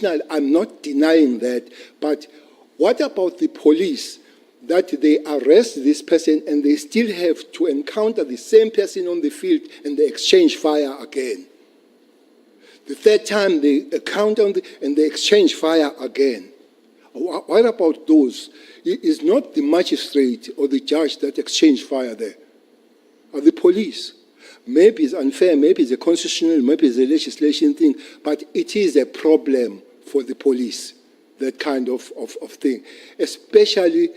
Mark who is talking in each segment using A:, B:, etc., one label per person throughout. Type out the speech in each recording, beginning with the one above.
A: constitutional. I'm not denying that. But what about the police, that they arrest this person and they still have to encounter the same person on the field and they exchange fire again? The third time they encounter and they exchange fire again. What about those? It is not the magistrate or the judge that exchange fire there, or the police. Maybe it's unfair, maybe it's a constitutional, maybe it's a legislation thing, but it is a problem for the police, that kind of thing, especially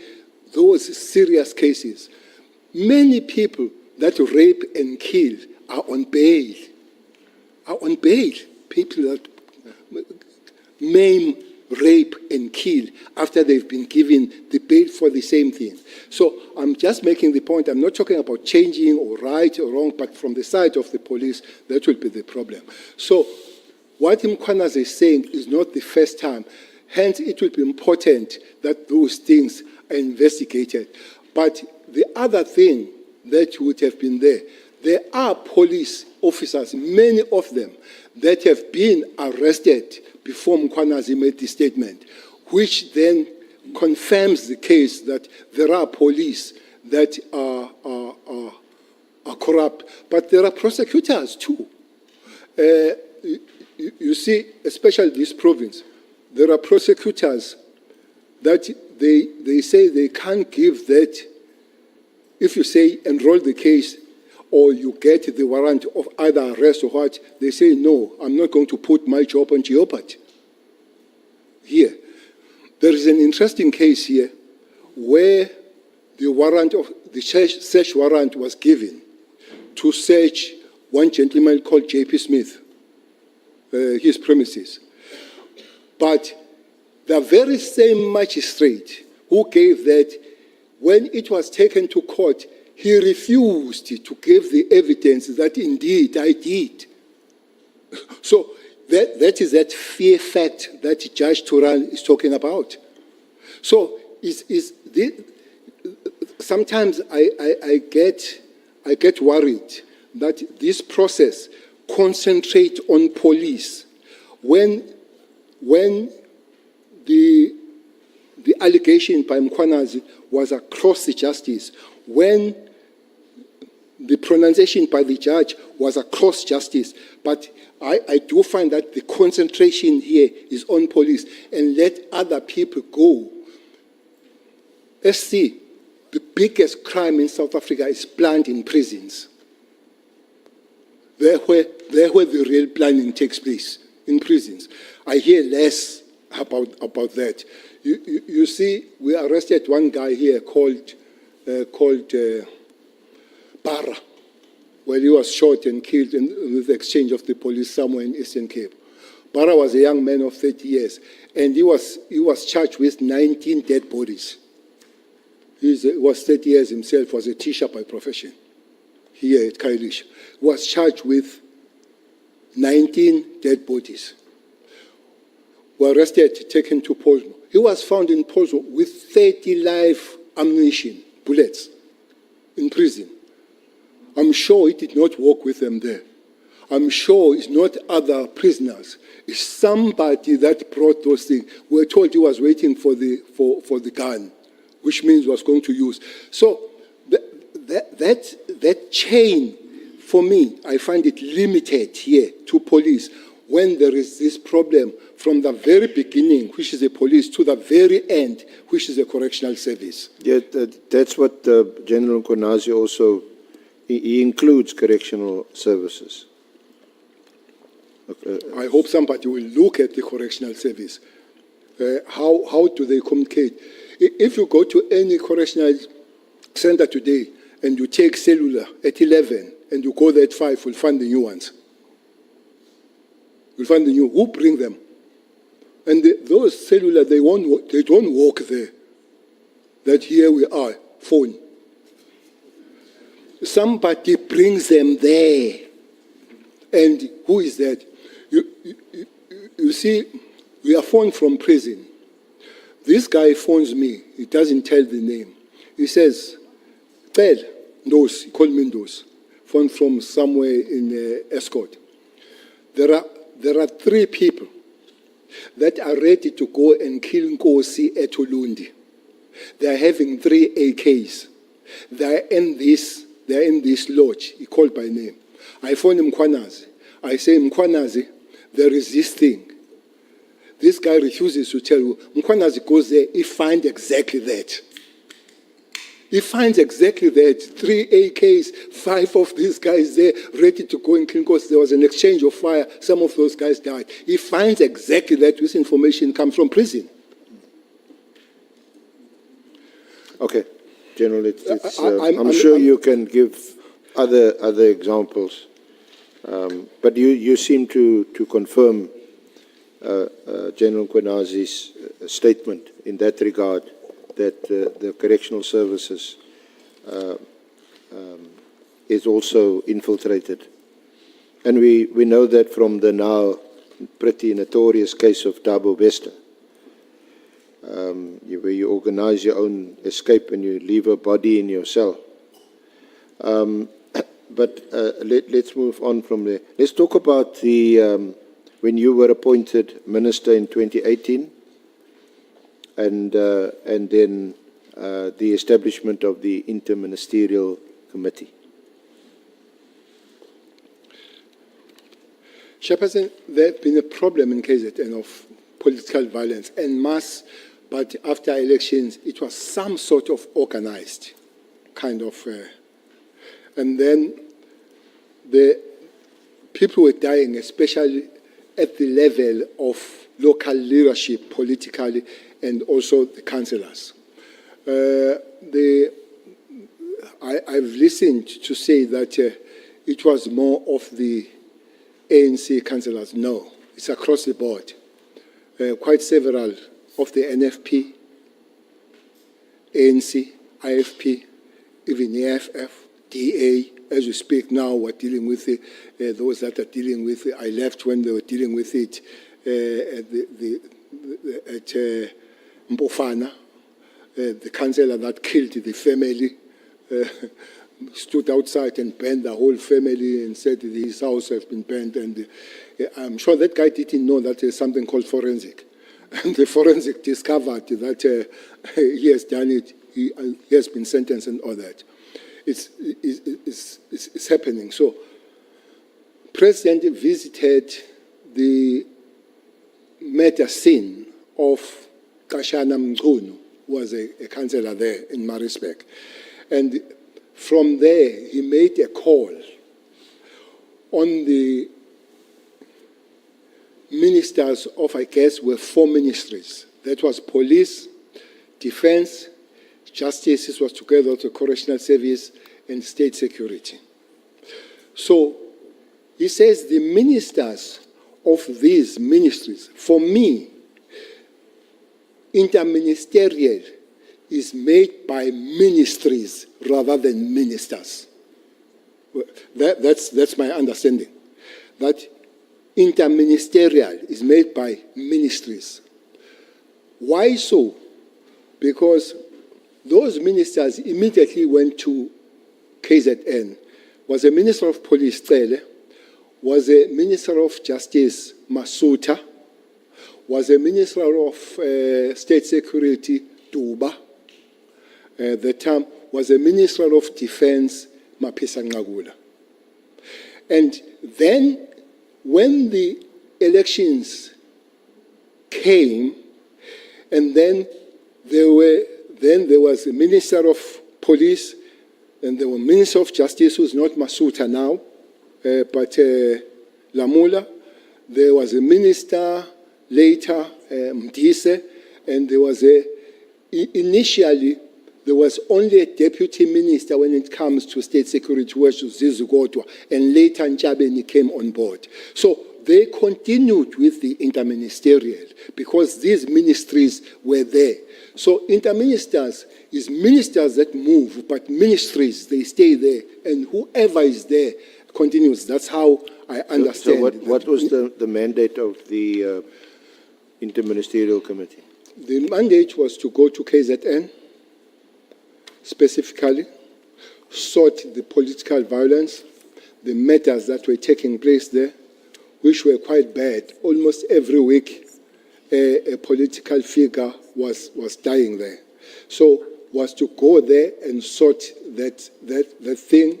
A: those serious cases. Many people that rape and kill are on bail. People that maim, rape, and kill after they've been given the bail for the same thing. So I'm just making the point. I'm not talking about changing or right or wrong, but from the side of the police, that will be the problem. So what Mkhwanazi is saying is not the first time. Hence, it will be important that those things are investigated. But the other thing that would have been there are police officers, many of them, that have been arrested before Mkhwanazi made the statement, which then confirms the case that there are police that are corrupt. But there are prosecutors too. You see, especially this province, there are prosecutors that they say they can't give that. If you say enroll the case or you get the warrant of either arrest or what, they say, no, I'm not going to put my job on jeopardy. Here, there is an interesting case here where the warrant of the search warrant was given to search one gentleman called J.P. Smith, his premises. But the very same magistrate who gave that, when it was taken to court, he refused to give the evidence that indeed I did. So that is that fear fact that Judge Turan is talking about. So sometimes I get worried that this process concentrates on police when the allegation by Mkhwanazi was across the justice, when the pronunciation by the judge was across justice. But I do find that the concentration here is on police, and let other people go. SC, the biggest crime in South Africa is planned in prisons. There where the real planning takes place, in prisons. I hear less about that. You see, we arrested one guy here called Barra. Well, he was shot and killed with the exchange of the police somewhere in Eastern Cape. Barra was a young man of 30 years, and he was charged with 19 dead bodies. He was 30 years himself, was a teacher by profession here at Kailish. Was charged with 19 dead bodies. Were arrested, taken to Polsmo. He was found in Polsmo with 30 live ammunition, bullets, in prison. I'm sure it did not work with them there. I'm sure it's not other prisoners. It's somebody that brought those things. We were told he was waiting for the gun, which means he was going to use. So that chain, for me, I find it limited here to police when there is this problem from the very beginning, which is the police, to the very end, which is the correctional service.
B: Yeah, that's what General Mkhwanazi also, he includes correctional services.
A: I hope somebody will look at the correctional service. How do they communicate? If you go to any correctional center today and you take cellular at 11 and you go there at 5, you'll find the new ones. You'll find the new. Who bring them? And those cellular, they don't walk there. That here we are, phone. Somebody brings them there. And who is that? You see, we are phoned from prison. This guy phones me. He doesn't tell the name. He says, Cele, Ndos, he called me Ndos. Phoned from somewhere in Escort. There are 3 people that are ready to go and kill Nkosi at Ulundi. They are having 3 AKs. They are in this lodge. He called by name. I phone Mkhwanazi. I say, Mkhwanazi, there is this thing. This guy refuses to tell you. Mkhwanazi goes there, he finds exactly that. He finds exactly that. 3 AKs, 5 of these guys there, ready to go and kill Nkosi. There was an exchange of fire. Some of those guys died. He finds exactly that. This information comes from prison.
B: Okay, General, I'm sure you can give other examples, but you seem to confirm General Nkwenazi's statement in that regard, that the correctional services is also infiltrated. And we know that from the now pretty notorious case of Thabo Bester, where you organize your own escape and you leave a body in your cell. But let's move on from there. Let's talk about the when you were appointed minister in 2018, and then the establishment of the interministerial committee.
A: Chairperson, there has been a problem in KZN of political violence en masse, but after elections, it was some sort of organized kind of, and then the people were dying, especially at the level of local leadership politically, and also the councillors. I've listened to say that it was more of the ANC councillors. No, it's across the board. Quite several of the NFP, ANC, IFP, even EFF, DA, as we speak now, we're dealing with it. Those that are dealing with it, I left when they were dealing with it at Mbofana. The councillor that killed the family stood outside and banned the whole family and said his house has been banned. And I'm sure that guy didn't know that there's something called forensic. And the forensic discovered that he has done it, he has been sentenced and all that. It's happening. So, President visited the murder scene of Kashana Mngunu, who was a councillor there in Maritzburg. And from there, he made a call on the ministers of, I guess, were 4 ministries. That was police, defense, justice, this was together with the correctional service, and state security. So he says the ministers of these ministries, for me, interministerial is made by ministries rather than ministers. That's my understanding. That interministerial is made by ministries. Why so? Because those ministers immediately went to KZN. Was a Minister of Police, Cele, was a Minister of Justice, Masuta, was a Minister of State Security, Duba, the term was a Minister of Defense, Mapisa Ngagula. And then, when the elections came, and then there was a Minister of Police, and there was Minister of Justice, who's not Masuta now, but Lamula. There was a minister later, Mdise, and there was initially, there was only a deputy minister when it comes to state security, which was Zizugodwa, and later Nchabeni came on board. So they continued with the interministerial because these ministries were there. So interministers is ministers that move, but ministries, they stay there, and whoever is there continues. That's how I understand.
B: So what was the mandate of the interministerial committee?
A: The mandate was to go to KZN, specifically, sort the political violence, the matters that were taking place there, which were quite bad. Almost every week a political figure was dying there. So was to go there and sort that thing,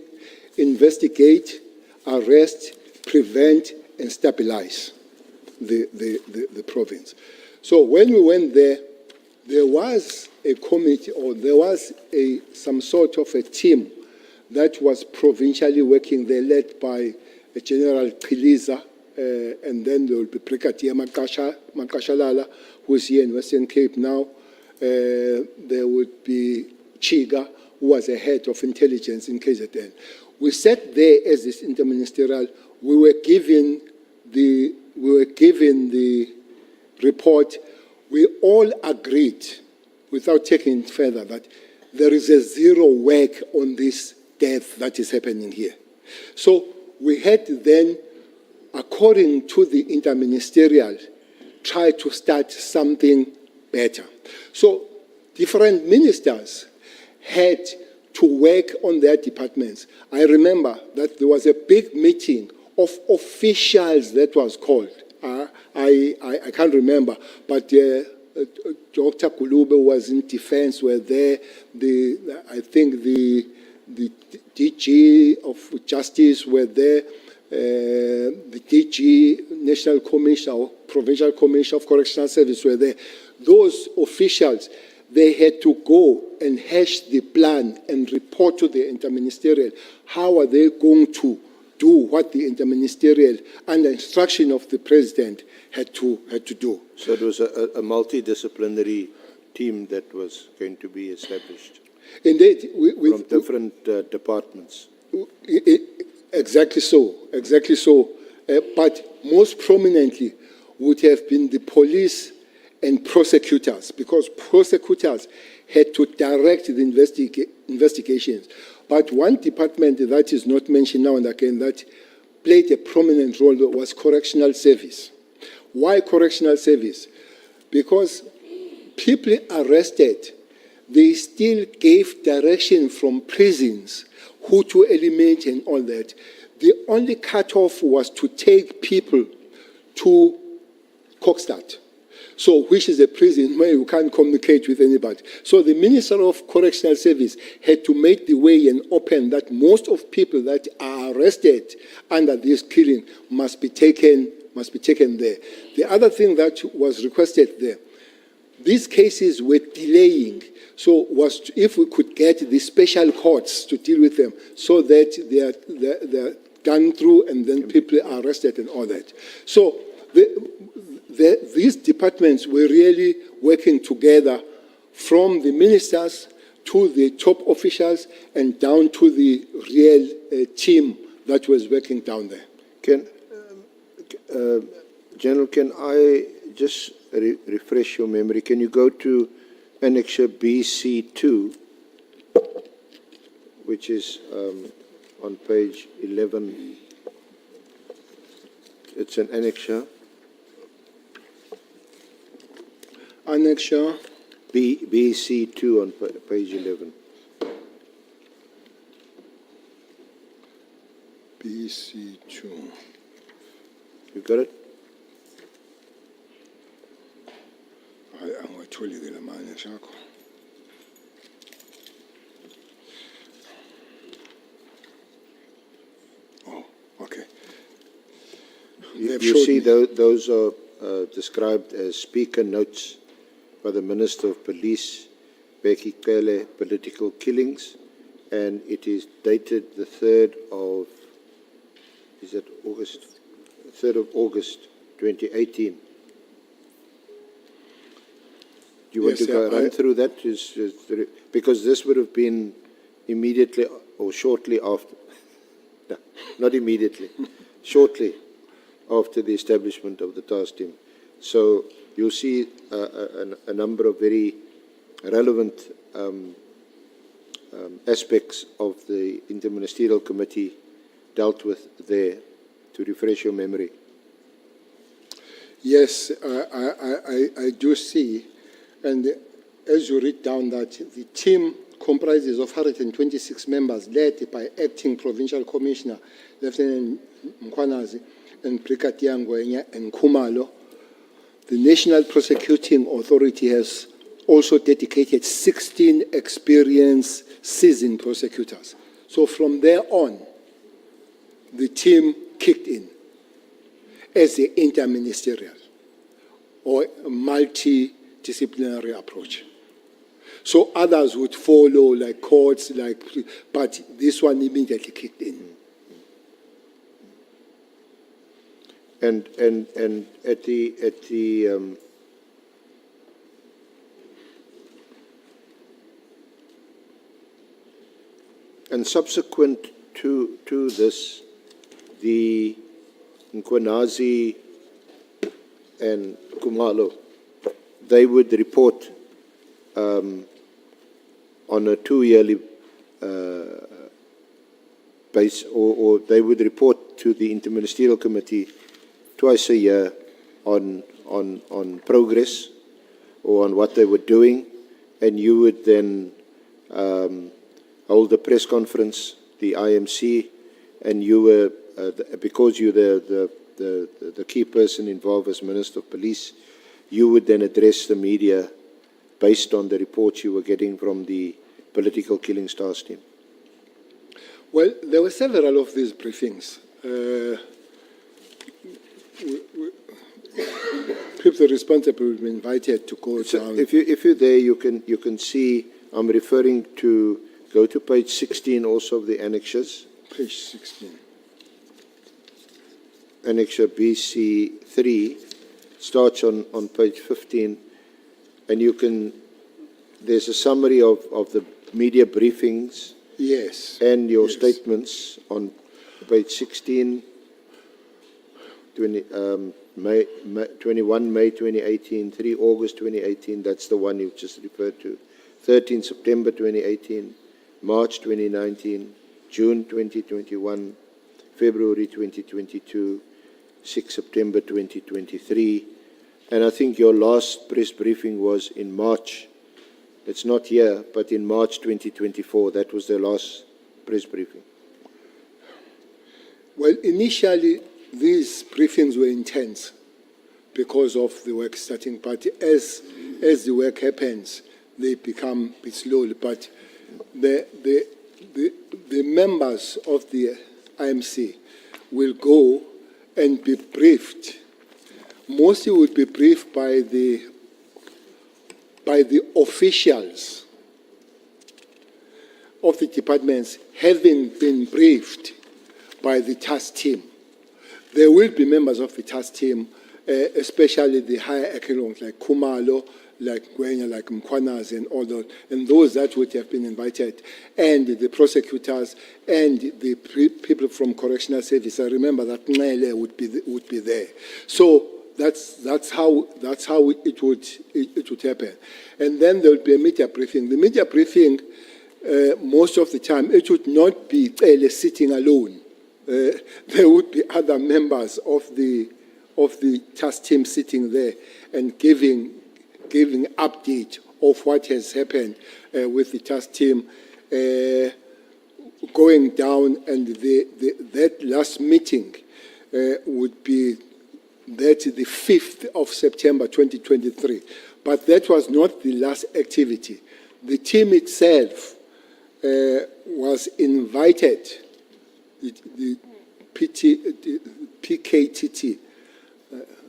A: investigate, arrest, prevent, and stabilize the province. So when we went there, there was a committee, or there was some sort of a team that was provincially working there, led by General Piliza, and then there will be Brigadier Makashalala, who is here in Western Cape now. There would be Chiga, who was a head of intelligence in KZN. We sat there as this interministerial. We were given the report. We all agreed, without taking it further, that there is a zero work on this death that is happening here. So we had then, according to the interministerial, try to start something better. So different ministers had to work on their departments. I remember that there was a big meeting of officials that was called. I can't remember, but Dr. Kulube was in defense, were there. I think the DG of Justice were there. The DG, National Commission, or Provincial Commission of Correctional Service were there. Those officials, they had to go and hash the plan and report to the interministerial. How are they going to do what the interministerial, under instruction of the president, had to do?
B: So it was a multidisciplinary team that was going to be established.
A: Indeed,
B: from different departments.
A: Exactly so, exactly so. But most prominently would have been the police and prosecutors, because prosecutors had to direct the investigations. But one department that is not mentioned now and again that played a prominent role was correctional service. Why correctional service? Because people arrested, they still gave direction from prisons who to eliminate and all that. The only cutoff was to take people to Kokstad, so which is a prison where you can't communicate with anybody. So the Minister of Correctional Service had to make the way and open that most of people that are arrested under this killing must be taken there. The other thing that was requested there, these cases were delaying, so was if we could get the special courts to deal with them so that they're gone through and then people are arrested and all that. So these departments were really working together, from the ministers to the top officials and down to the real team that was working down there.
B: General, can I just refresh your memory? Can you go to Annexure BC2, which is on page 11? It's an annexure.
A: Annexure
B: BC2 on page 11.
A: BC2.
B: You got it?
A: I'm going to tell you the man. Oh, okay.
B: You see, those are described as speaker notes by the Minister of Police, Bheki Cele, political killings, and it is dated the 3rd of, is that August? 3rd of August, 2018. Do you want to go run through that? Because this would have been immediately or shortly after, no, not immediately, shortly after the establishment of the task team. So you'll see a number of very relevant aspects of the Interministerial Committee dealt with there, to refresh your memory.
A: Yes, I do see. And as you read down that, the team comprises of 126 members led by Acting Provincial Commissioner Lieutenant Mkwanazi and Brigadier Ngwenya and Kumalo. the National Prosecuting Authority has also dedicated 16 experienced, seasoned prosecutors. So from there on, the team kicked in as an interministerial or a multidisciplinary approach. So others would follow, like courts, but this one immediately kicked in.
B: And at the and subsequent to this, the Nkwanazi and Kumalo, they would report on a 2-yearly base, or they would report to the Interministerial Committee twice a year on progress or on what they were doing, and you would then hold a press conference, the IMC, and you were, because you're the key person involved as Minister of Police, you would then address the media based on the reports you were getting from the political killing stars team.
A: Well, there were several of these briefings. People responsible will be invited to go down.
B: If you're there, you can see. I'm referring to. Go to page 16 also of the annexures.
A: Page 16.
B: Annexure BC3 starts on page 15, and you can. There's a summary of the media briefings.
A: Yes.
B: And your
A: yes.
B: statements on page 16. 21 May 2018, 3 August 2018, that's the one you've just referred to. 13 September 2018, March 2019, June 2021, February 2022, 6 September 2023. And I think your last press briefing was in March. It's not here, but in March 2024. That was the last press briefing.
A: Well, initially, these briefings were intense because of the work starting, but as the work happens, they become a bit slow. But the members of the IMC will go and be briefed. Mostly would be briefed by the officials of the departments, having been briefed by the task team. There will be members of the task team, especially the higher echelons like Kumalo, like Gwenya, like Mkwanazi, and all those, and those that would have been invited, and the prosecutors and the people from correctional service. I remember that Ngele would be there. So that's how it would happen, and then there would be a media briefing. The media briefing, most of the time, it would not be Cele sitting alone. There would be other members of the task team sitting there and giving update of what has happened with the task team going down, and that last meeting would be the 5th of September 2023. But that was not the last activity. The team itself was invited. The PKTT.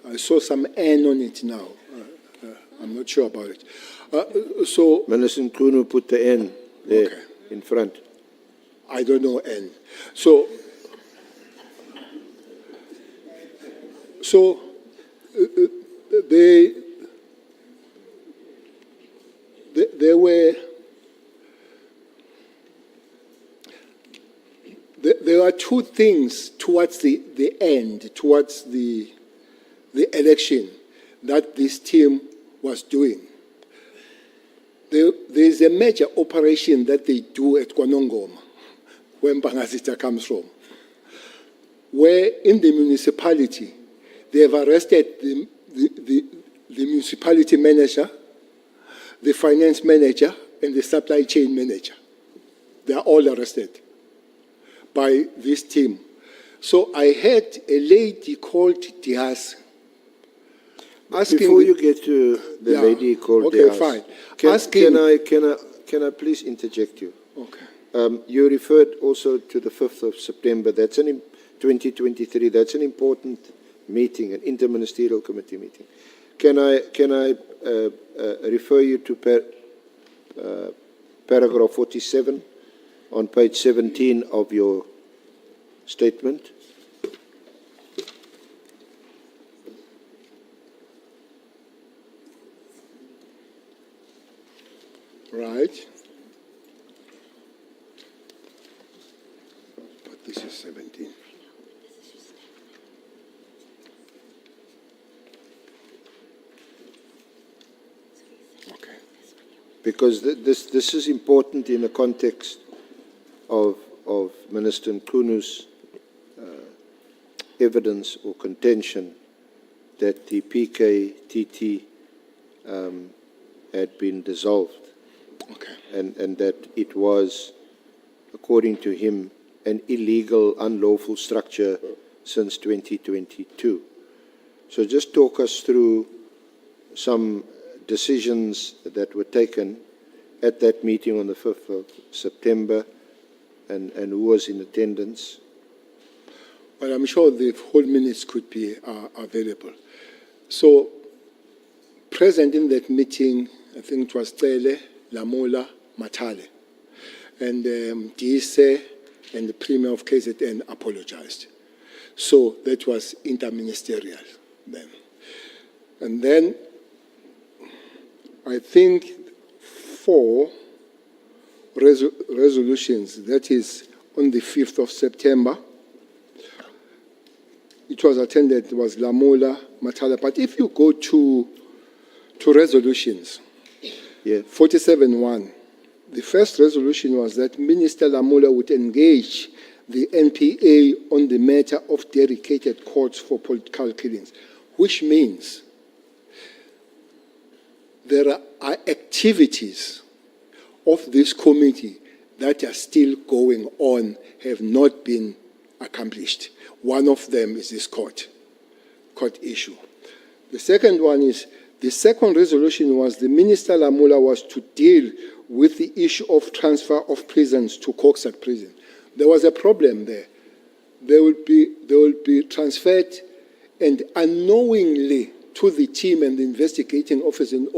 A: I saw some N on it now. I'm not sure about it. So
B: Minister Nkunu put the N there
A: okay.
B: in front.
A: I don't know N. So there were two things towards the end, towards the election, that this team was doing. There is a major operation that they do at Kwanongoma, where Mpangazita comes from, where in the municipality, they have arrested the municipality manager, the finance manager, and the supply chain manager. They are all arrested by this team. So I had a lady called Diaz. asking.
B: Before you get to the
A: Yeah,
B: lady called
A: okay,
B: the house,
A: fine.
B: Can I please interject you?
A: Okay.
B: You referred also to the 5th of September. 2023. That's an important meeting, an interministerial committee meeting. Can I refer you to paragraph 47 on page 17 of your statement?
A: Right. But this is 17. Okay.
B: Because this is important in the context of Minister Nkunu's evidence or contention that the PKTT had been dissolved,
A: Okay.
B: and that it was, according to him, an illegal, unlawful structure since 2022. So just talk us through some decisions that were taken at that meeting on the 5th of September and who was in attendance.
A: Well, I'm sure the whole minutes could be available. So, present in that meeting, I think it was Cele, Lamola, Matale. And Dise and the Premier of KZN apologized. So that was interministerial then. And then I think 4 resolutions, that is on the 5th of September. It was attended, it was Lamola, Matala. But if you go to resolutions,
B: Yeah.
A: 47.1, the first resolution was that Minister Lamola would engage the NPA on the matter of dedicated courts for political killings, which means there are activities of this committee that are still going on, have not been accomplished. One of them is this court issue. The second one is, the second resolution was the Minister Lamola was to deal with the issue of transfer of prisons to Kokstad prison. There was a problem there. They will be transferred, and unknowingly to the team and the investigating officer, and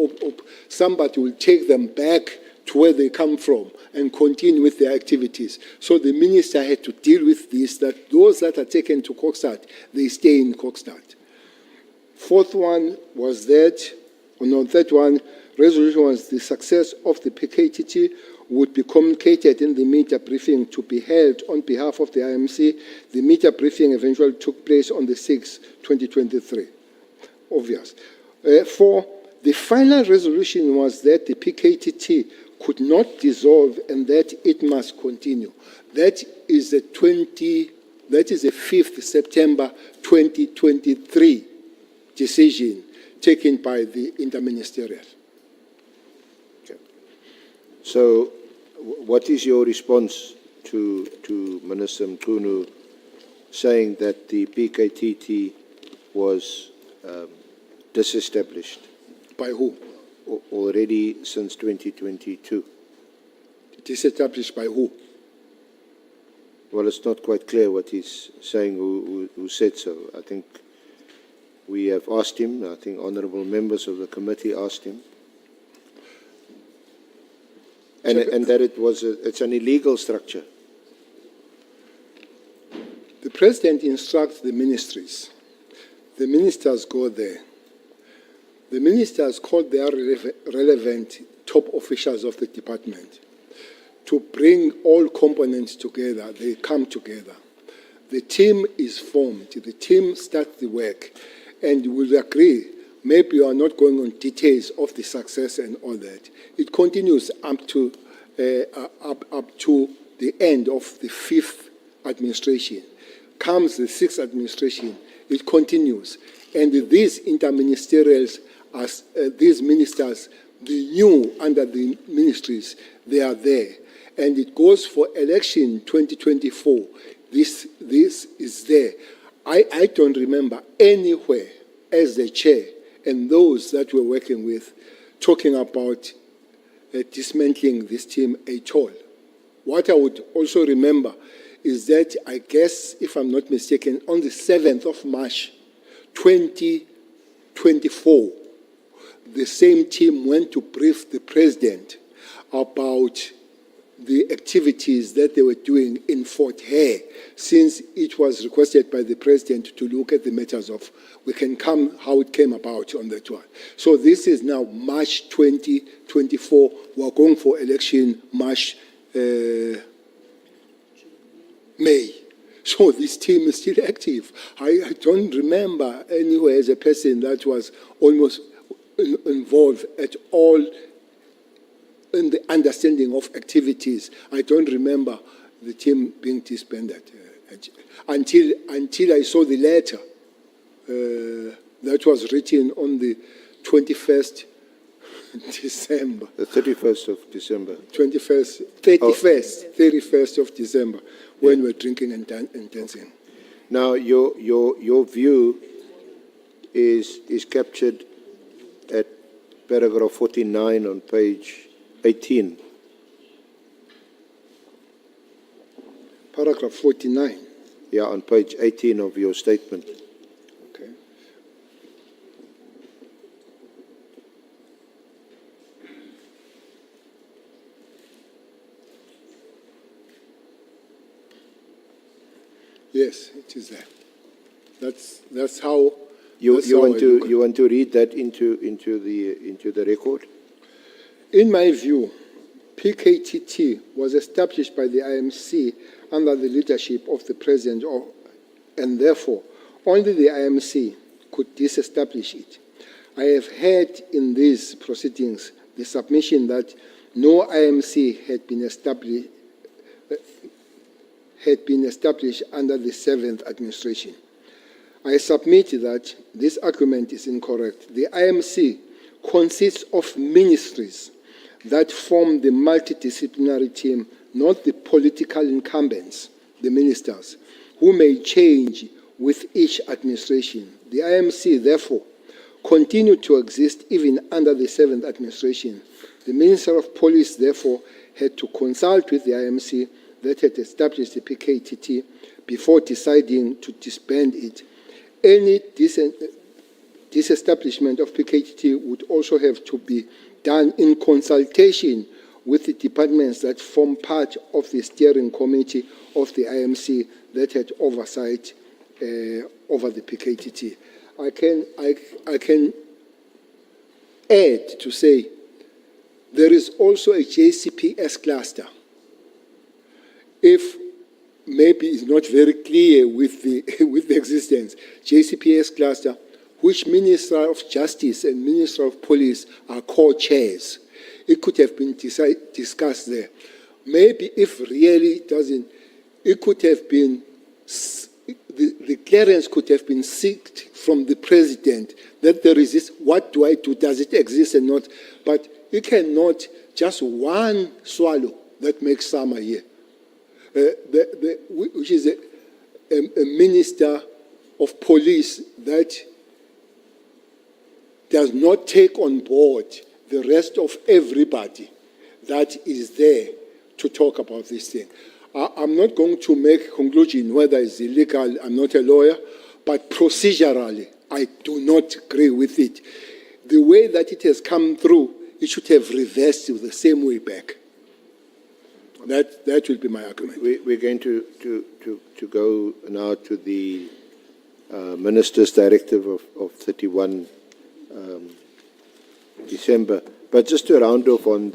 A: somebody will take them back to where they come from and continue with their activities. So the minister had to deal with this, that those that are taken to Kokstad, they stay in Kokstad. Fourth one was that, third one, resolution was the success of the PKTT would be communicated in the media briefing to be held on behalf of the IMC. The media briefing eventually took place on the 6th, 2023. Obvious. 4, the final resolution was that the PKTT could not dissolve and that it must continue. That is the 5th September 2023 decision taken by the interministerial.
B: Okay. So, what is your response to Minister Mkunu saying that the PKTT was disestablished?
A: By who?
B: Already since 2022.
A: Disestablished by who?
B: Well, it's not quite clear what he's saying, who said so. I think we have asked him, I think honourable members of the committee asked him, and that it's an illegal structure.
A: The president instructs the ministries. The ministers go there. The ministers call their relevant top officials of the department to bring all components together. They come together. The team is formed. The team starts the work, and will agree. Maybe you are not going on details of the success and all that. It continues up to the end of the 5th administration. Comes the 6th administration. It continues, and these interministerials, as these ministers, the new under the ministries, they are there, and it goes for election 2024. This is there. I don't remember anywhere as the chair and those that we're working with talking about dismantling this team at all. What I would also remember is that, I guess, if I'm not mistaken, on the 7th of March, 2024, the same team went to brief the president about the activities that they were doing in Fort Hare, since it was requested by the president to look at the matters of how it came about on that one. So this is now March 2024. We're going for election March, May. So this team is still active. I don't remember anywhere as a person that was almost involved at all in the understanding of activities. I don't remember the team being disbanded until I saw the letter that was written on the 21st December.
B: The 31st of December.
A: 31st of December, when we're drinking and dancing.
B: Now, your view is captured at paragraph 49 on page 18.
A: Paragraph 49.
B: Yeah, on page 18 of your statement.
A: Okay. Yes, it is there. That's how.
B: You want to read that into the record?
A: In my view, PKTT was established by the IMC under the leadership of the President, and therefore only the IMC could disestablish it. I have heard in these proceedings the submission that no IMC had been established under the 7th administration. I submit that this argument is incorrect. The IMC consists of ministries that form the multidisciplinary team, not the political incumbents, the ministers, who may change with each administration. The IMC, therefore, continued to exist even under the 7th administration. The Minister of Police, therefore, had to consult with the IMC that had established the PKTT before deciding to disband it. Any disestablishment of PKTT would also have to be done in consultation with the departments that form part of the steering committee of the IMC that had oversight over the PKTT. I can add to say there is also a JCPS cluster. If maybe it's not very clear with the existence, JCPS cluster, which Minister of Justice and Minister of Police are co-chairs. It could have been discussed there. Maybe if really it doesn't, it could have been, the clearance could have been sought from the President that there is this, what do I do, does it exist or not? But you cannot just one swallow that makes summer here. Which is a Minister of Police that does not take on board the rest of everybody that is there to talk about this thing. I'm not going to make a conclusion whether it's illegal. I'm not a lawyer, but procedurally, I do not agree with it. The way that it has come through, it should have reversed the same way back. That will be my argument.
B: We're going to go now to the Minister's Directive of 31 December. But just to round off on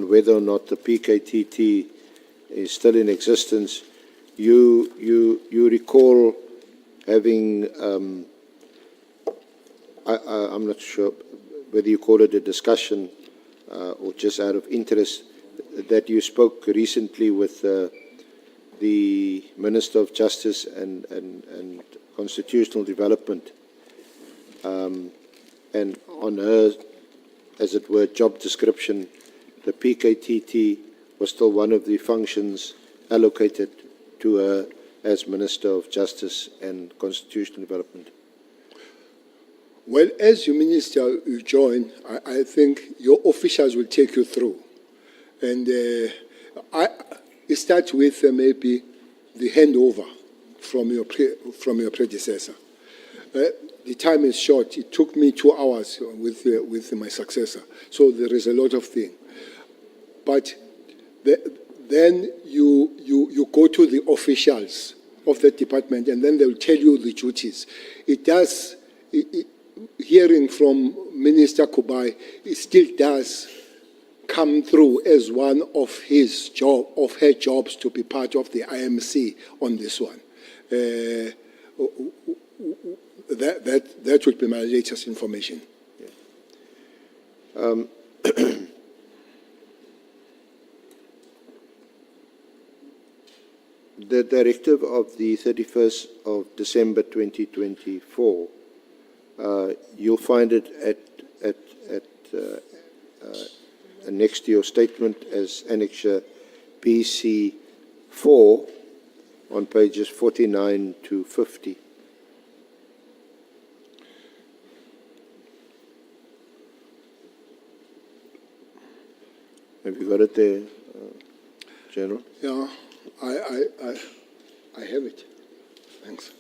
B: whether or not the PKTT is still in existence, you recall having I'm not sure whether you call it a discussion or just out of interest, that you spoke recently with the Minister of Justice and Constitutional Development, and on her, as it were, job description, the PKTT was still one of the functions allocated to her as Minister of Justice and Constitutional Development.
A: Well, as you minister, you join, I think your officials will take you through. And it starts with maybe the handover from your predecessor. The time is short. It took me 2 hours with my successor. So there is a lot of things. But then you go to the officials of the department, and then they'll tell you the duties. Hearing from Minister Kubai, it still does come through as one of her jobs to be part of the IMC on this one. That would be my latest information.
B: The directive of the 31st of December 2024, you'll find it next to your statement as Annexure BC4 on pages 49 to 50. Have you got it there, General?
A: Yeah, I have it. Thanks.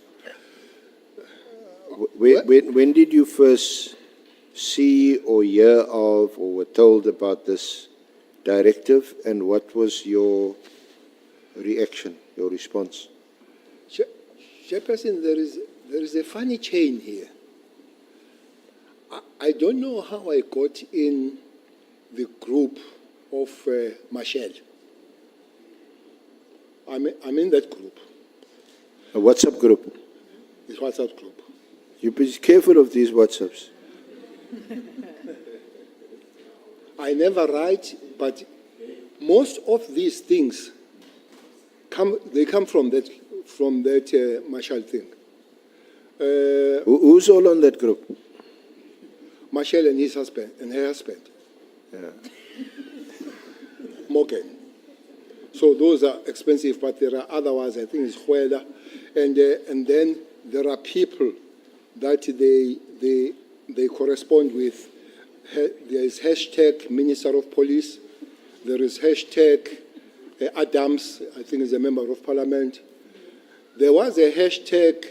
B: When did you first see or hear of or were told about this directive, and what was your reaction, your response?
A: Chairperson, there is a funny chain here. I don't know how I got in the group of Marshall. I'm in that group.
B: A WhatsApp group?
A: This WhatsApp group.
B: You be careful of these WhatsApps.
A: I never write, but most of these things come from that Marshall thing.
B: Who's all on that group?
A: Marshall and his husband and her husband.
B: Yeah.
A: Morgan. So those are expensive, but there are other ones. I think it's Huela, and then there are people that they correspond with. There is hashtag Minister of Police. There is hashtag Adams, I think is a member of Parliament. There was a hashtag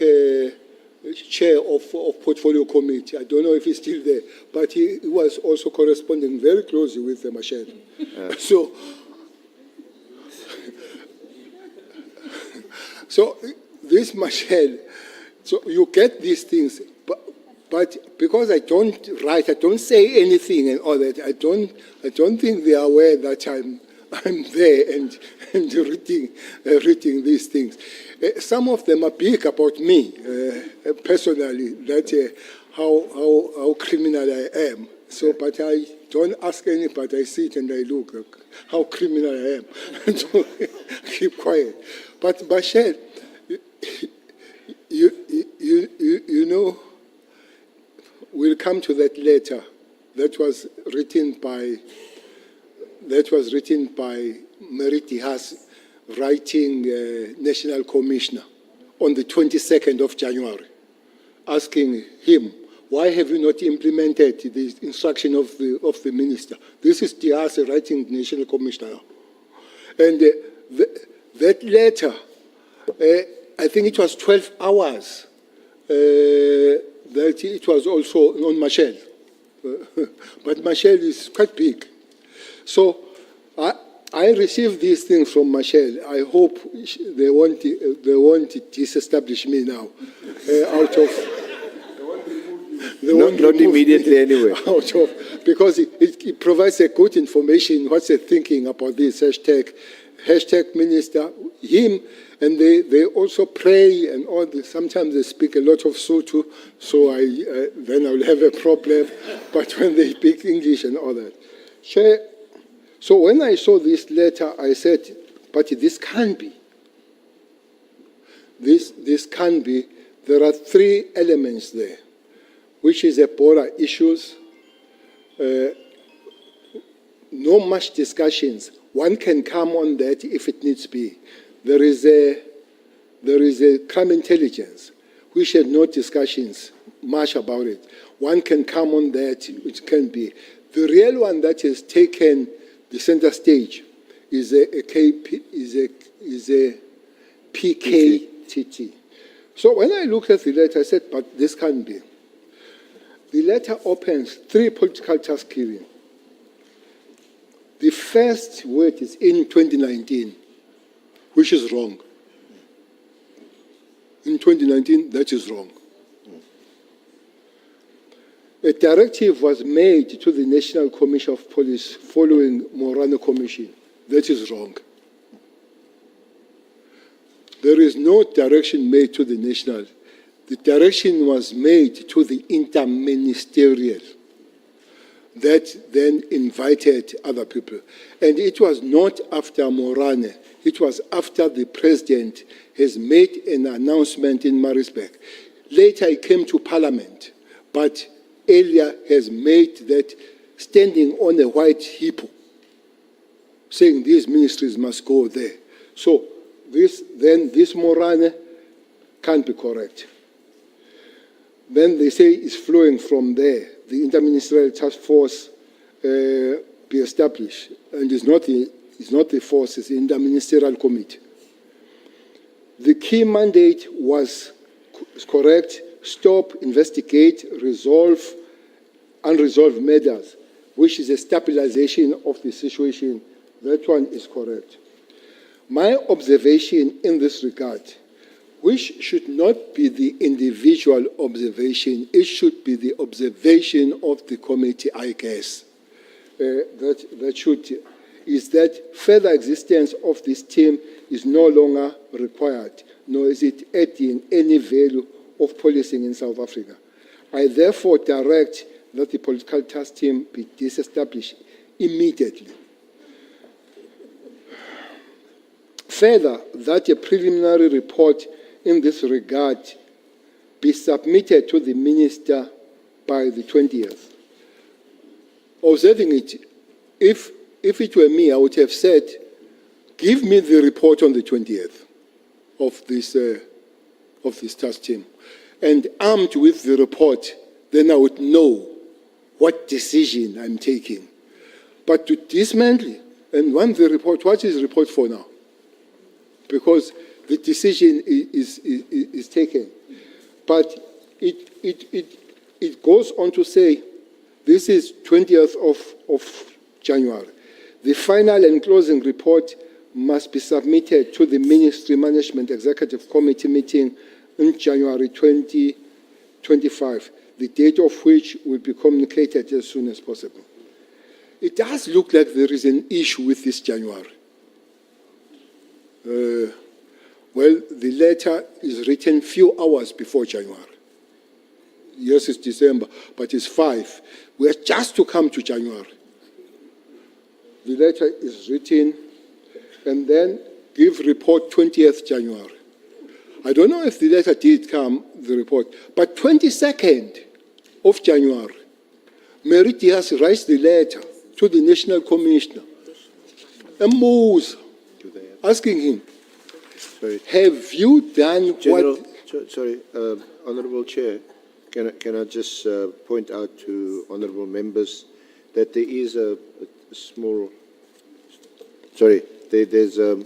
A: chair of Portfolio Committee. I don't know if he's still there, but he was also corresponding very closely with the Machel. So this Machel, so you get these things, but because I don't write, I don't say anything and all that, I don't think they are aware that I'm there and reading these things. Some of them are big about me personally, that how criminal I am. So, but I don't ask anybody. I sit and I look how criminal I am. So keep quiet. But Bashir, you know, we'll come to that later. That was written by Meriti Haas, writing National Commissioner on the 22nd of January, asking him, why have you not implemented the instruction of the minister? This is Diaz writing National Commissioner. And that letter, I think it was 12 hours, that it was also on Machel. But Machel is quite big. So I received these things from Machel. I hope they won't disestablish me now out of...
B: Not immediately anyway.
A: Because it provides a good information, what's the thinking about this hashtag minister, him, and they also pray and all this. Sometimes they speak a lot of Sotho, so then I'll have a problem. But when they speak English and all that. So when I saw this letter, I said, but this can't be. This can't be. There are three elements there, which is a border issues, no much discussions. One can come on that if it needs be. There is a crime intelligence, which had no discussions much about it. One can come on that, which can be. The real one that has taken the center stage is a PKTT. So when I look at the letter, I said, but this can't be. The letter opens 3 political task giving. The first word is in 2019, which is wrong. In 2019, that is wrong. A directive was made to the National Commission of Police following Morano Commission. That is wrong. There is no direction made to the national. The direction was made to the interministerial that then invited other people. And it was not after Morane. It was after the president has made an announcement in Maritzburg. Later he came to Parliament, but earlier has made that standing on a white hippo, saying these ministries must go there. So this Morane can't be correct. Then they say it's flowing from there. The interministerial task force be established, and it's not the force, it's the interministerial committee. The key mandate was correct: stop, investigate, resolve unresolved matters, which is a stabilization of the situation. That one is correct. My observation in this regard, which should not be the individual observation, it should be the observation of the committee, I guess. Is that further existence of this team is no longer required, nor is it adding any value of policing in South Africa. I therefore direct that the political task team be disestablished immediately. Further, that a preliminary report in this regard be submitted to the minister by the 20th. Observing it, if it were me, I would have said, give me the report on the 20th of this task team. And armed with the report, then I would know what decision I'm taking. But to dismantle, and want the report, what is the report for now? Because the decision is taken. But it goes on to say, this is 20th of January. The final and closing report must be submitted to the Ministry Management Executive Committee meeting in January 2025, the date of which will be communicated as soon as possible. It does look like there is an issue with this January. Well, the letter is written few hours before January. Yes, it's December, but it's 5. We are just to come to January. The letter is written, and then give report 20th January. I don't know if the letter did come, the report, but 22nd of January, Mary Diaz writes the letter to the National Commissioner, and Moses, asking him,
B: Sorry.
A: Have you done
B: General,
A: what...
B: Sorry, Honourable Chair, can I just point out to honourable members that there is a small... Sorry, there's a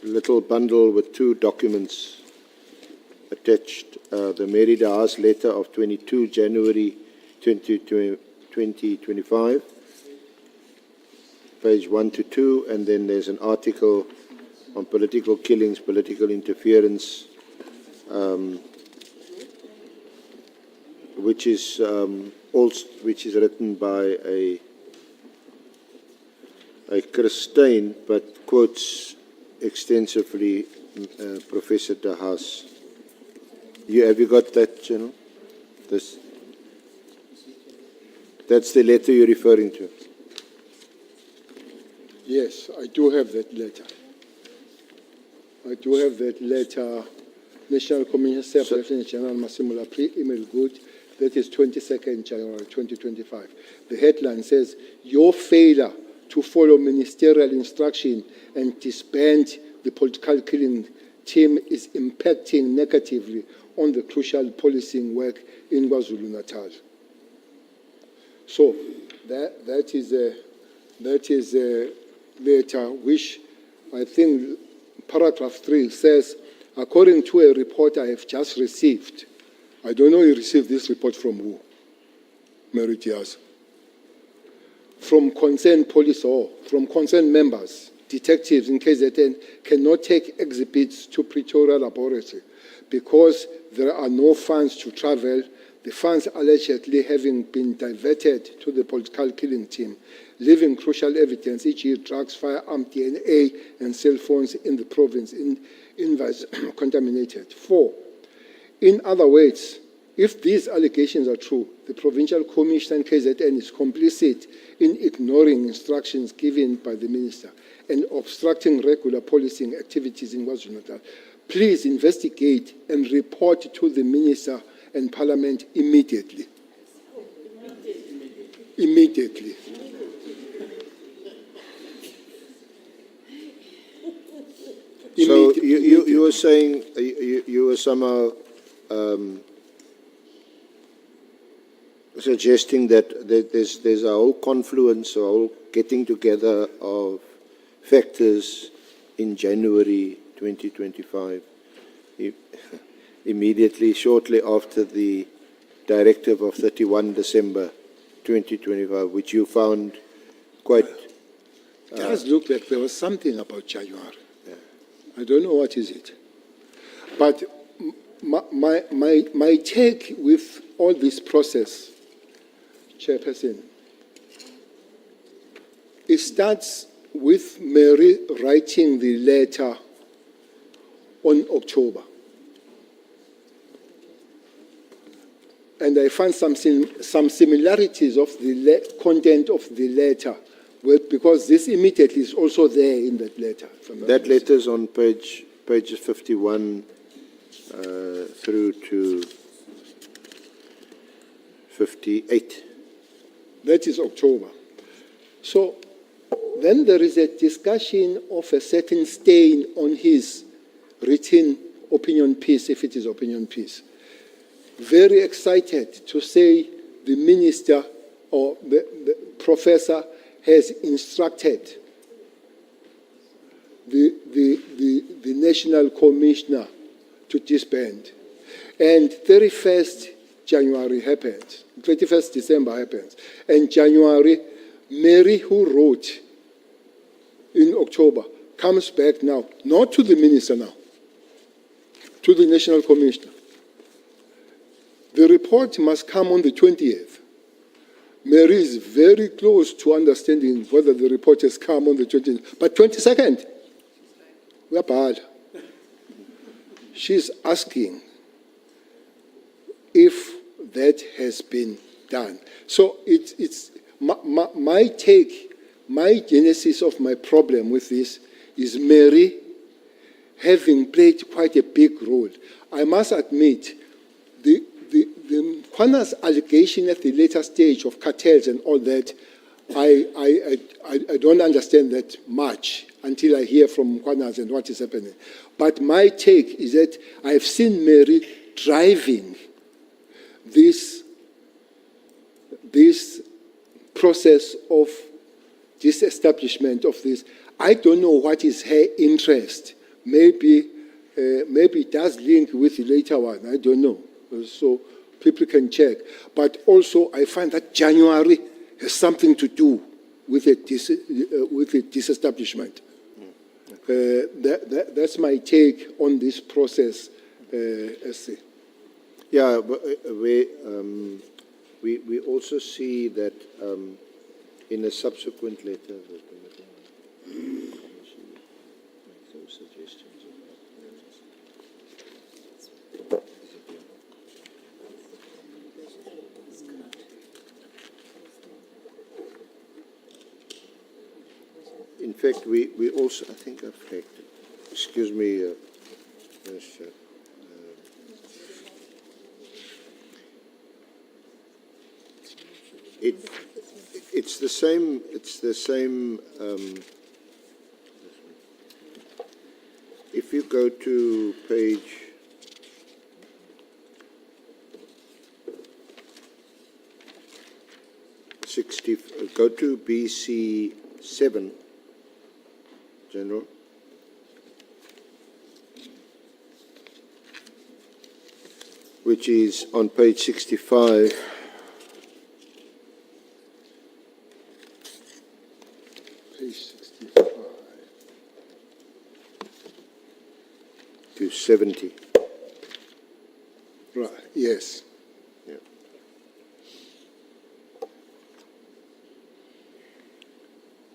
B: little bundle with 2 documents attached. The Mary Diaz letter of 22 January 2025, page 1 to 2, and then there's an article on political killings, political interference, which is written by a Christine, but quotes extensively Professor De Haas. Have you got that, General? That's the letter you're referring to.
A: Yes, I do have that letter. I do have that letter. National Commission Staff Lieutenant General Masimula pre-email good. That is 22nd January 2025. The headline says, your failure to follow ministerial instruction and disband the political killing team is impacting negatively on the crucial policing work in KwaZulu-Natal. So that is a letter which I think paragraph 3 says, according to a report I have just received, I don't know you received this report from who, Mary Diaz, from concerned police or from concerned members, detectives in KZN cannot take exhibits to Pretoria laboratory because there are no funds to travel, the funds allegedly having been diverted to the political killing team, leaving crucial evidence, e.g. drugs, firearm, DNA, and cell phones in the province contaminated. 4, in other words, if these allegations are true, the Provincial Commission KZN is complicit in ignoring instructions given by the Minister and obstructing regular policing activities in KwaZulu-Natal. Please investigate and report to the Minister and Parliament immediately. Immediately.
B: So you were saying, you were somehow suggesting that there's a whole confluence, a whole getting together of factors in January 2025, immediately, shortly after the directive of 31 December 2025, which you found quite...
A: It does look like there was something about January. Yeah. I don't know what is it. But my take with all this process, Chairperson, it starts with Mary writing the letter on October. And I found some similarities of the content of the letter, because this immediately is also there in that letter.
B: That letter is on pages 51 through to 58.
A: That is October. So then there is a discussion of a certain stain on his written opinion piece, if it is opinion piece. Very excited to say the minister or the professor has instructed the national commissioner to disband. And 31st January happens, 31st December happens. And January, Mary, who wrote in October, comes back now, not to the minister now, to the national commissioner. The report must come on the 20th. Mary is very close to understanding whether the report has come on the 20th. But 22nd, we are bad. She's asking if that has been done. So it's my take, my genesis of my problem with this is Mary having played quite a big role. I must admit, the Kwana's allegation at the later stage of cartels and all that, I don't understand that much until I hear from Kwanas and what is happening. But my take is that I've seen Mary driving this process of disestablishment of this. I don't know what is her interest. Maybe it does link with the later one. I don't know. So people can check. But also, I find that January has something to do with the disestablishment. That's my take on this process, essay.
B: Yeah, but we also see that in a subsequent letter, in fact, we also, I think I've flagged it. Excuse me, Minister. It's the same, if you go to page 60, go to BC 7, General. Which is on page 65.
A: Page 65.
B: To 70.
A: Right, yes.
B: Yeah.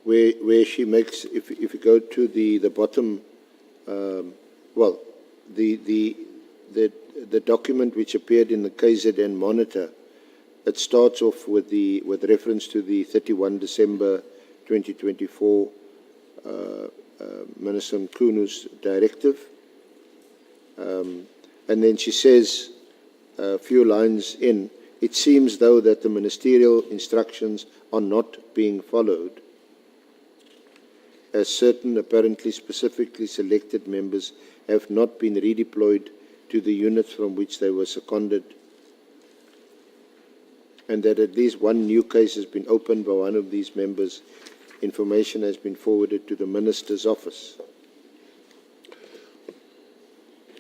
B: Where she makes, if you go to the bottom, well, the document which appeared in the KZN Monitor, it starts off with reference to the 31 December 2024 Minister Mkunu's directive. And then she says, a few lines in, it seems though that the ministerial instructions are not being followed, as certain apparently specifically selected members have not been redeployed to the units from which they were seconded, and that at least one new case has been opened by one of these members. Information has been forwarded to the Minister's office.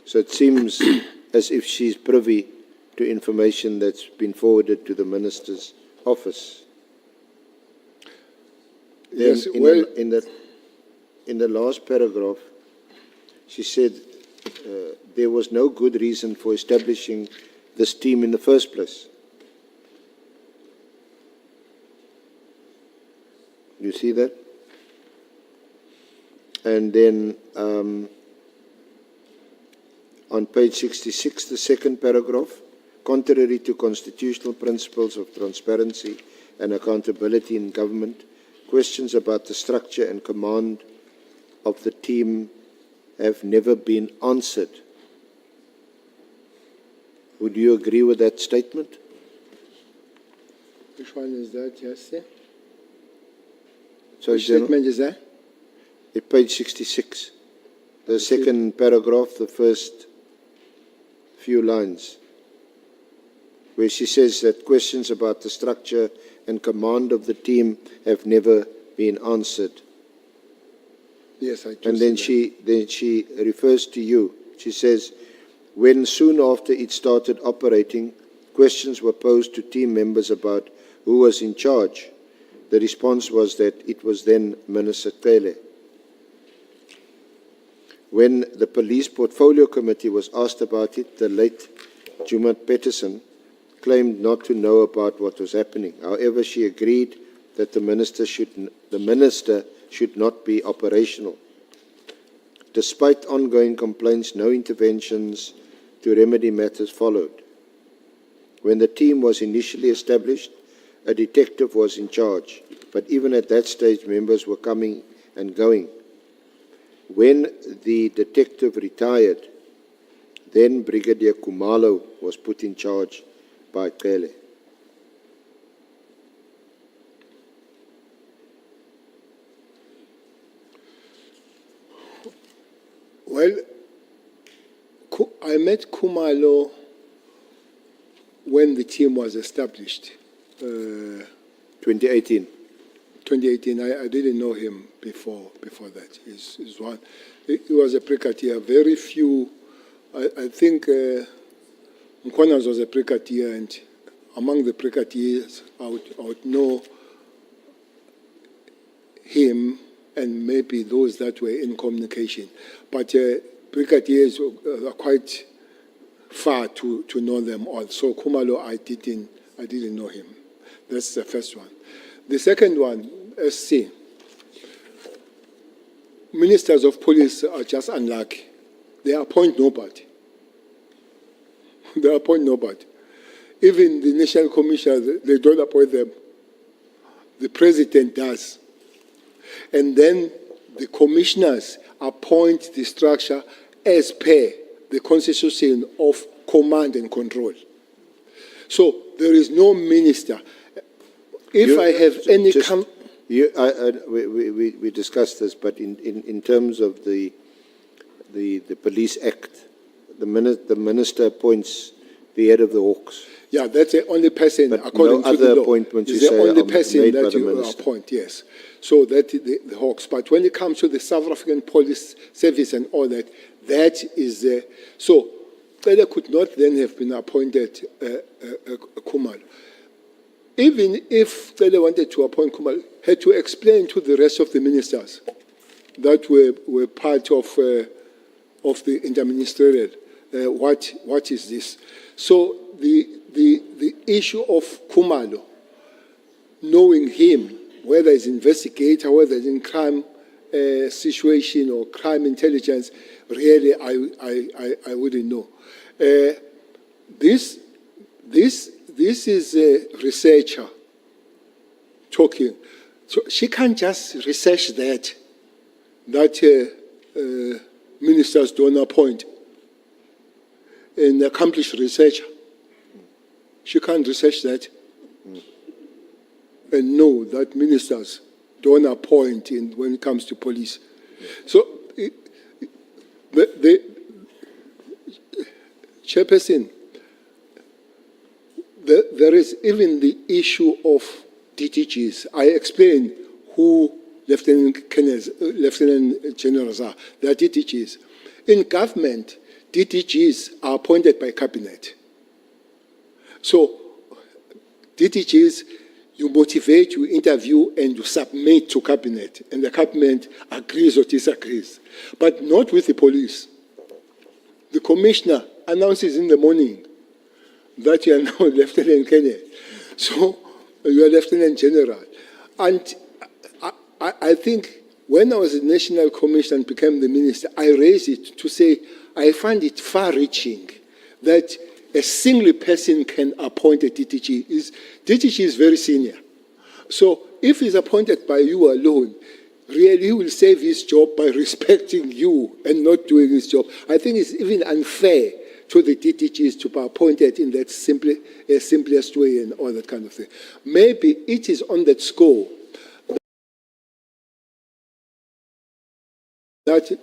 B: So it seems as if she's privy to information that's been forwarded to the Minister's office. Then
A: Yes, well,
B: in the last paragraph, she said there was no good reason for establishing this team in the first place. You see that? And then on page 66, the second paragraph, contrary to constitutional principles of transparency and accountability in government, questions about the structure and command of the team have never been answered. Would you agree with that statement?
A: which one is that, Jesse?
B: So,
A: Which statement is that?
B: at page 66, the second paragraph, the first few lines, where she says that questions about the structure and command of the team have never been answered.
A: Yes, I do
B: And then
A: see
B: she refers to you. She says, when soon after it started operating, questions were posed to team members about who was in charge. The response was that it was then Minister Cele. When the Police Portfolio Committee was asked about it, the late Jumat Peterson claimed not to know about what was happening. However, she agreed that the minister should not be operational. Despite ongoing complaints, no interventions to remedy matters followed. When the team was initially established, a detective was in charge, but even at that stage, members were coming and going. When the detective retired, then Brigadier Khumalo was put in charge by Cele.
A: Well, I met Khumalo when the team was established,
B: 2018.
A: 2018. I didn't know him before that. He's one. He was a brigadier. Very few. I think Mkhonas was a brigadier, and among the brigadiers, I would know him and maybe those that were in communication. But brigadiers are quite far to know them all. So Khumalo, I didn't know him. That's the first one. The second one, SC. Ministers of police are just unlucky. They appoint nobody. They appoint nobody. Even the national commissioners, they don't appoint them. The president does. And then the commissioners appoint the structure as per the constitution of command and control. So there is no minister. If I have any...
B: we discussed this, but in terms of the the Police Act, the minister appoints the head of the Hawks.
A: Yeah, that's the only person,
B: But
A: according
B: no
A: to the
B: other
A: law.
B: appointments
A: is
B: you
A: the
B: say
A: only
B: are
A: person
B: made by
A: that
B: the
A: you
B: minister.
A: appoint, yes. So that the Hawks. But when it comes to the South African Police Service and all that, that is so Cele could not then have been appointed Khumalo. Even if Cele wanted to appoint Khumalo, had to explain to the rest of the ministers that were part of the interministerial what is this. So the issue of Khumalo, knowing him, whether it's investigator, whether it's in crime situation or crime intelligence, really I wouldn't know. This is a researcher talking. So she can't just research that ministers don't appoint an accomplished researcher. She can't research that and know that ministers don't appoint when it comes to police. So the Chairperson, there is even the issue of DTGs. I explained who Lieutenant Generals are. They are DTGs. In government, DTGs are appointed by cabinet. So DTGs, you motivate, you interview, and you submit to cabinet, and the cabinet agrees or disagrees, but not with the police. The commissioner announces in the morning that you are now Lieutenant Colonel, so you are Lieutenant General. And I think when I was a national commissioner and became the minister, I raised it to say I find it far-reaching that a single person can appoint a DTG. DTG is very senior. So if he's appointed by you alone, really he will save his job by respecting you and not doing his job. I think it's even unfair to the DTGs to be appointed in that simplest way and all that kind of thing. Maybe it is on that score that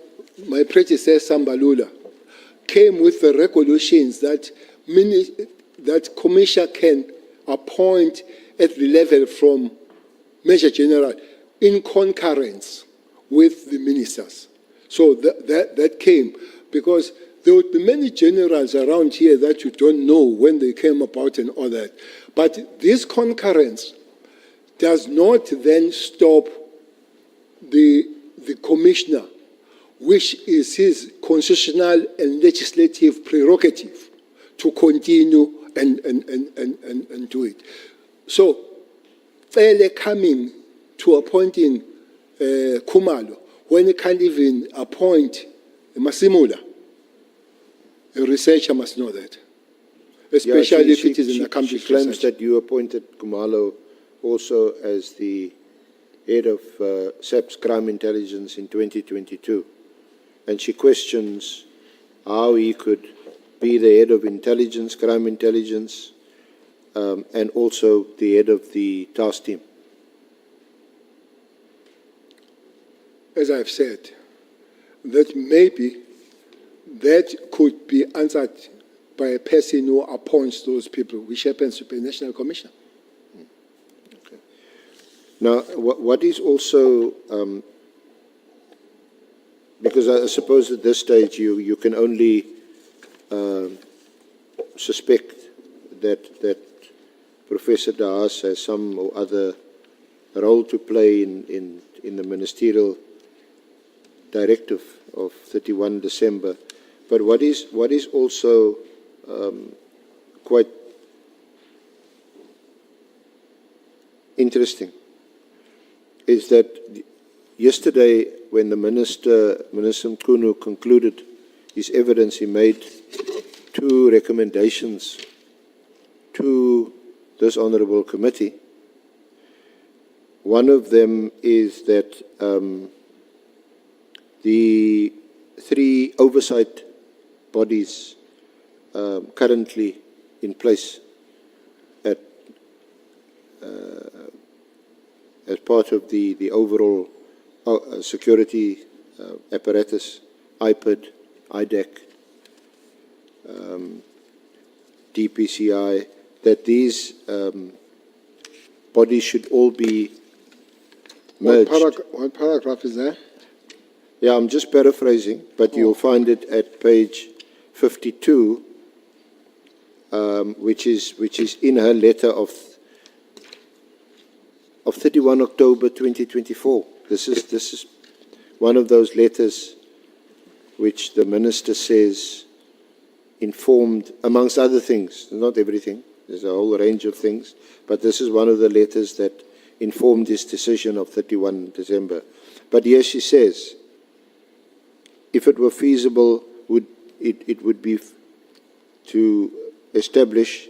A: my predecessor, Sambalula, came with the regulations that commissioner can appoint at the level from Major General in concurrence with the ministers. So that came because there would be many generals around here that you don't know when they came about and all that. But this concurrence does not then stop the commissioner, which is his constitutional and legislative prerogative to continue and do it. So, Cele coming to appointing Khumalo when he can't even appoint Masimula, a researcher must know that, especially if it is an accomplished
B: She claims
A: researcher.
B: that you appointed Khumalo also as the head of SAP's crime intelligence in 2022. And she questions how he could be the head of intelligence, crime intelligence, and also the head of the task team.
A: As I've said, that maybe that could be answered by a person who appoints those people, which happens to be a national commissioner.
B: Okay. Now, what is also, because I suppose at this stage you can only suspect that Professor De Haas has some or other role to play in the ministerial directive of 31 December. But what is also quite interesting is that yesterday when the Minister Mkhunu concluded his evidence, he made two recommendations to this honourable committee. One of them is that the three oversight bodies currently in place as part of the overall security apparatus, IPID, IDEC, DPCI, that these bodies should all be merged.
A: What paragraph is there?
B: Yeah, I'm just paraphrasing, but you'll find it at page 52, which is in her letter of 31 October 2024. This is one of those letters which the minister says informed, amongst other things, not everything, there's a whole range of things, but this is one of the letters that informed his decision of 31 December. But here she says, if it were feasible, it would be to establish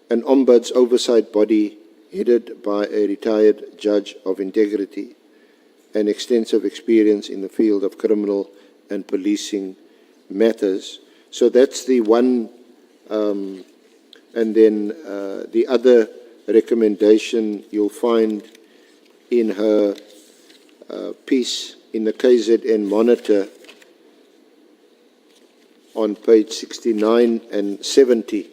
B: an ombuds oversight body headed by a retired judge of integrity and extensive experience in the field of criminal and policing matters. So that's the one, and then the other recommendation you'll find in her piece in the KZN Monitor on page 69 and 70,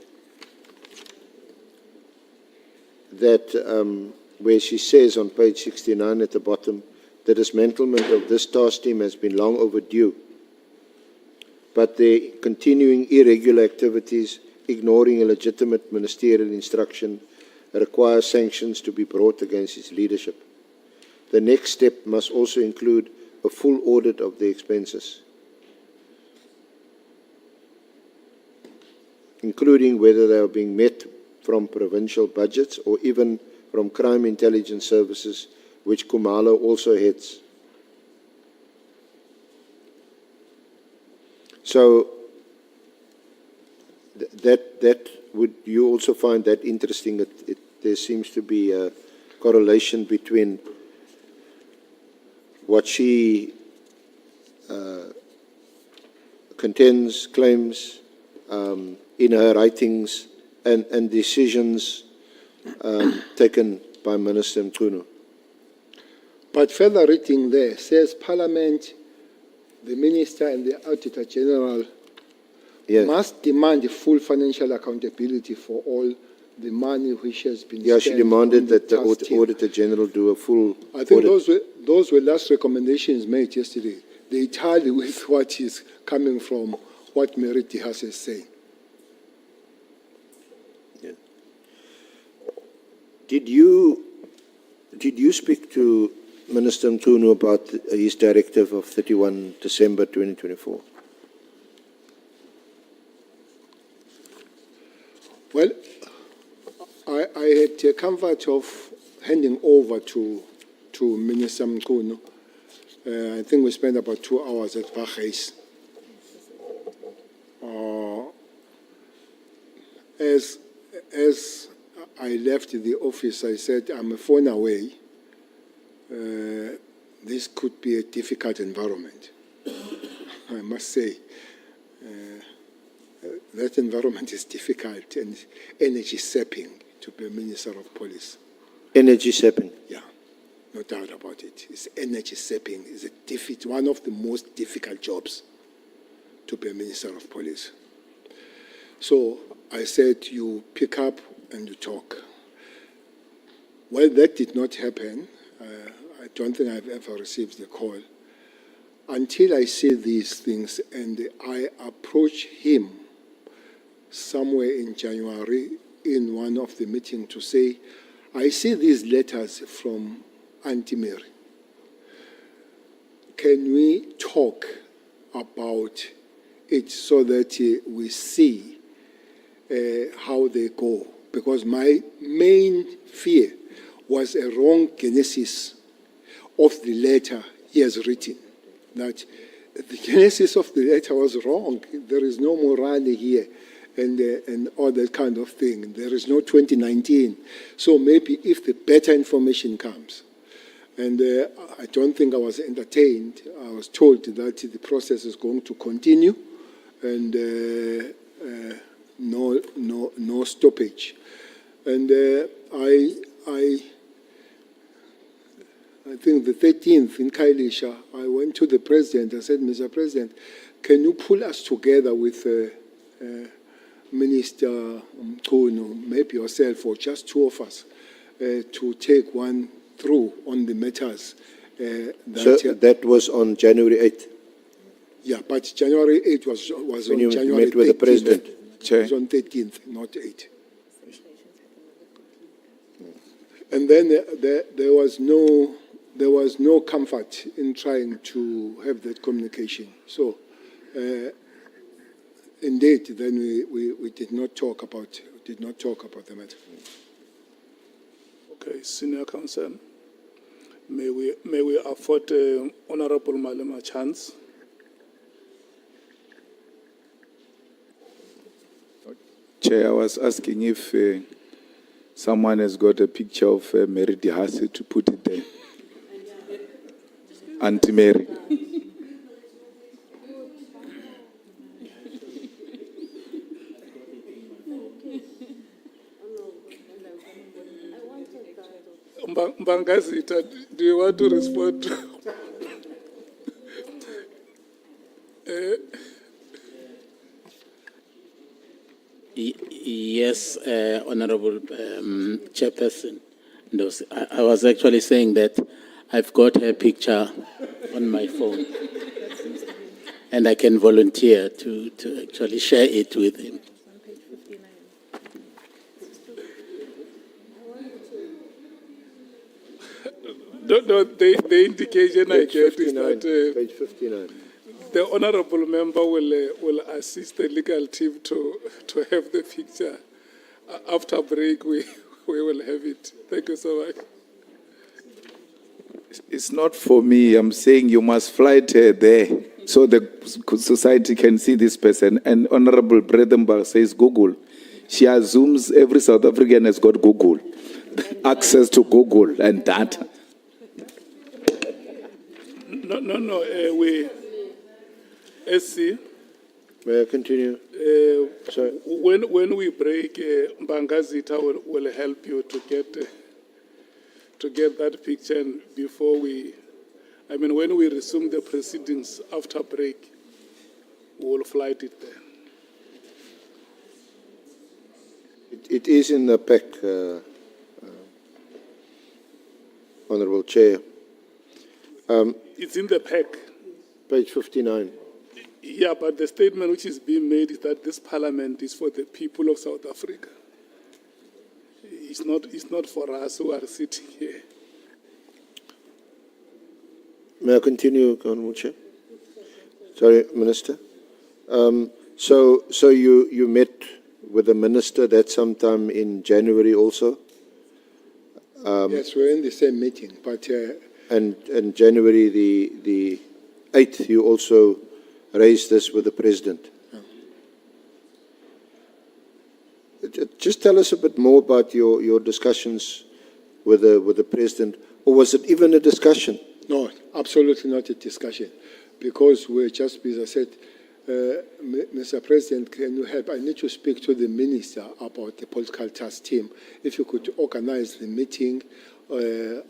B: that where she says on page 69 at the bottom, the dismantlement of this task team has been long overdue, but the continuing irregular activities, ignoring a legitimate ministerial instruction, require sanctions to be brought against its leadership. The next step must also include a full audit of the expenses, including whether they are being met from provincial budgets or even from crime intelligence services, which Kumalo also heads. So that would you also find that interesting? There seems to be a correlation between what she contends, claims in her writings, and decisions taken by Minister Mchunu.
A: But further reading there says Parliament, the Minister and the Auditor General must demand full financial accountability for all the money which has been spent.
B: Yeah, she demanded that the Auditor General do a full
A: I think
B: audit.
A: those were last recommendations made yesterday. They tally with what is coming from what Mary Dihas is saying.
B: Yeah. Did you speak to Minister Mchunu about his directive of 31 December 2024?
A: Well, I had a comfort of handing over to Minister Mchunu. I think we spent about 2 hours at Bheki Cele. As I left the office, I said, I'm a phone away. This could be a difficult environment, I must say. That environment is difficult and energy sapping to be a Minister of Police.
B: Energy sapping.
A: Yeah, no doubt about it. It's energy sapping. It's one of the most difficult jobs to be a Minister of Police. So I said, you pick up and you talk. Well, that did not happen. I don't think I've ever received the call until I see these things, and I approach him somewhere in January in one of the meetings to say, I see these letters from Auntie Mary. Can we talk about it so that we see how they go? Because my main fear was a wrong genesis of the letter he has written. That the genesis of the letter was wrong. There is no morale here and all that kind of thing. There is no 2019. So maybe if the better information comes, and I don't think I was entertained. I was told that the process is going to continue and no stoppage. And I think the 13th in Khayelitsha, I went to the president. I said, Mr. President, can you pull us together with Minister Kono, maybe yourself or just two of us, to take one through on the matters
B: So that was on January 8th,
A: yeah, but January 8th was
B: when
A: on
B: you
A: January
B: met with the
A: 13th.
B: president.
A: It was on 13th, not 8th. And then there was no comfort in trying to have that communication. So, indeed, then we did not talk about the matter.
C: Okay, Senior Counsel, may we afford Honorable Malema a chance?
D: Chair, I was asking if someone has got a picture of Mary Dihasi to put it there. Auntie Mary.
C: Mbangazita, do you want to respond?
E: Yes, Honorable Chairperson. I was actually saying that I've got her picture on my phone, and I can volunteer to actually share it with him.
C: No, the indication I
B: Page
C: get is
B: 59,
C: that
B: page 59.
C: the honourable member will assist the legal team to have the picture. After break, we will have it. Thank you so much.
D: It's not for me. I'm saying you must flight her there so the society can see this person. And Honorable Bredenbach says Google. She assumes every South African has got Google, access to Google and data.
C: No, SC,
B: May I continue? Sorry.
C: when we break, Mbangazita will help you to get that picture and before when we resume the proceedings after break, we will flight it there.
B: It is in the pack, Honourable Chair.
C: It's in the pack.
B: Page 59.
C: Yeah, but the statement which is being made is that this parliament is for the people of South Africa. It's not for us who are sitting here.
B: May I continue, Honourable Chair? Sorry, Minister. So you met with the minister that sometime in January also?
A: Yes, we're in the same meeting, but
B: And January the 8th, you also raised this with the president. Just tell us a bit more about your discussions with the president, or was it even a discussion?
A: no, absolutely not a discussion, because we're just busy. I said, Mr. President, can you help? I need to speak to the minister about the political task team. If you could organize the meeting, the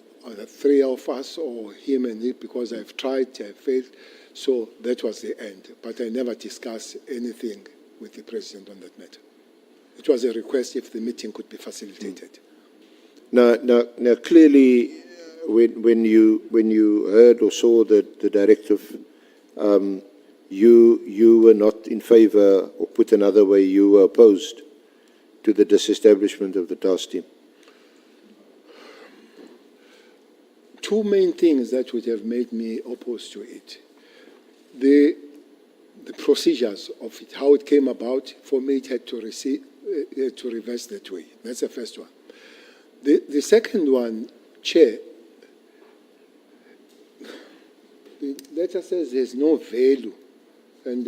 A: three of us or him and me, because I've tried, I failed. So that was the end. But I never discussed anything with the president on that matter. It was a request if the meeting could be facilitated.
B: Now clearly, when you heard or saw the directive, you were not in favour, or put another way, you were opposed to the disestablishment of the task team.
A: Two main things that would have made me opposed to it. The procedures of it, how it came about, for me it had to reverse that way. That's the first one. The second one, Chair, the letter says there's no value and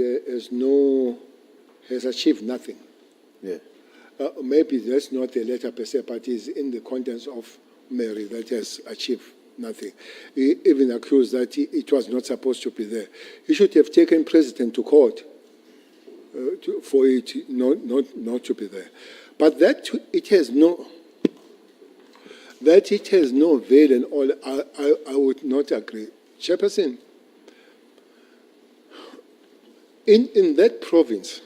A: has achieved nothing.
B: Yeah.
A: Maybe that's not the letter per se, but it's in the contents of Mary that has achieved nothing. He even accused that it was not supposed to be there. He should have taken president to court for it not to be there. But that it has no value and all, I would not agree. Chairperson, In that province,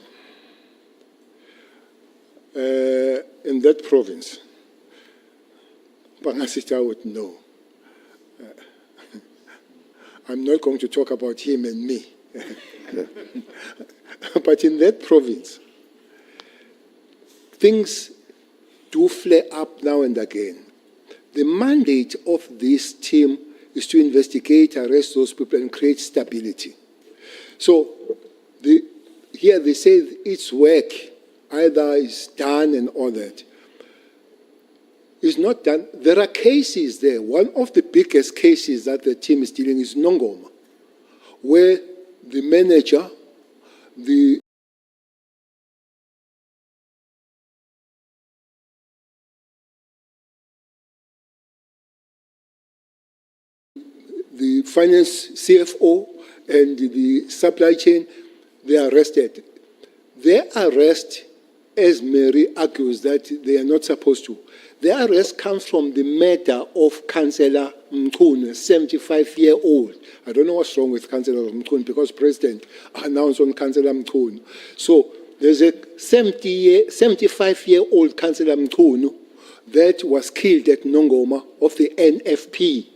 A: Pangasita would know. I'm not going to talk about him and me. But in that province, things do flare up now and again. The mandate of this team is to investigate, arrest those people, and create stability. So here they say its work either is done and all that. It's not done. There are cases there. One of the biggest cases that the team is dealing is Nongoma, where the manager, the finance CFO and the supply chain, they are arrested. Their arrest, as Mary argues that they are not supposed to, their arrest comes from the matter of Councillor Mkhunu, 75-year-old. I don't know what's wrong with Councillor Mkhunu because President announced on Councillor Mkhunu. So there's a 75-year-old Councillor Mkhunu that was killed at Nongoma of the NFP.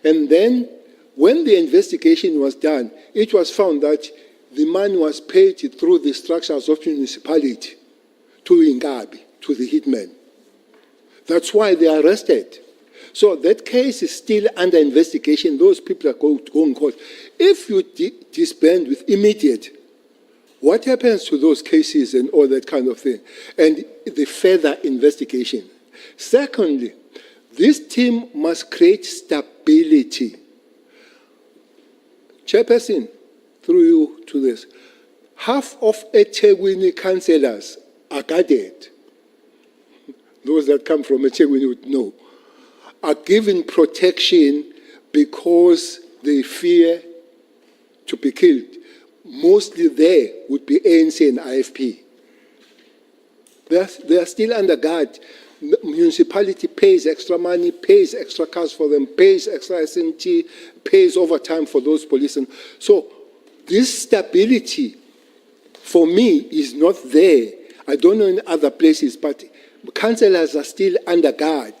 A: And then when the investigation was done, it was found that the man was paid through the structures of municipality to Ingabi, to the hitman. That's why they are arrested. So that case is still under investigation. Those people are going to go in court. If you disband with immediate, what happens to those cases and all that kind of thing? And the further investigation. Secondly, this team must create stability. Chairperson, through you to this, half of eThekwini councillors are guarded. Those that come from eThekwini would know, are given protection because they fear to be killed. Mostly there would be ANC and IFP. They are still under guard. The municipality pays extra money, pays extra cars for them, pays extra SNT, pays overtime for those policemen. So this stability, for me, is not there. I don't know in other places, but councillors are still under guard.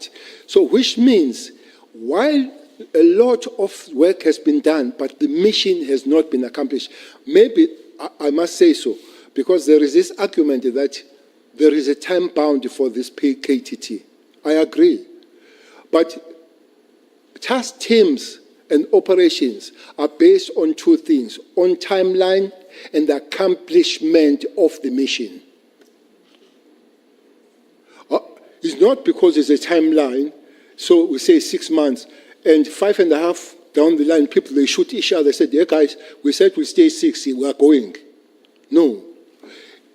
A: So which means, while a lot of work has been done, but the mission has not been accomplished, maybe I must say so, because there is this argument that there is a time bound for this KTT. I agree. But task teams and operations are based on two things, on timeline and the accomplishment of the mission. It's not because it's a timeline, so we say 6 months, and 5.5 down the line, people, they shoot each other. They said, yeah, guys, we said we stay 6, we are going. No.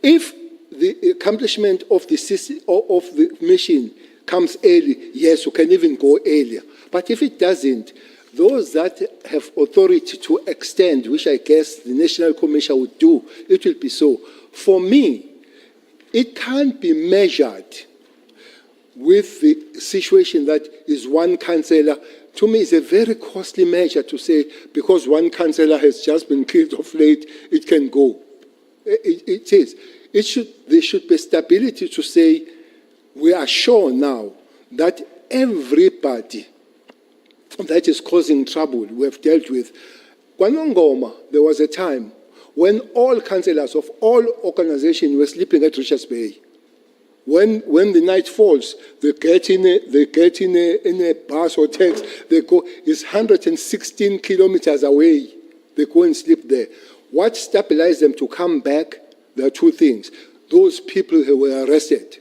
A: If the accomplishment of the mission comes early, yes, we can even go earlier. But if it doesn't, those that have authority to extend, which I guess the National Commission would do, it will be so. For me, it can't be measured with the situation that is one councillor. To me, it's a very costly measure to say, because one councillor has just been killed of late, it can go. It is. There should be stability to say, we are sure now that everybody that is causing trouble we have dealt with. Kwanongoma, there was a time when all councillors of all organizations were sleeping at Richards Bay. When the night falls, they get in a bus or taxi, they go, it's 116 kilometers away. They go and sleep there. What stabilized them to come back? There are two things. Those people who were arrested.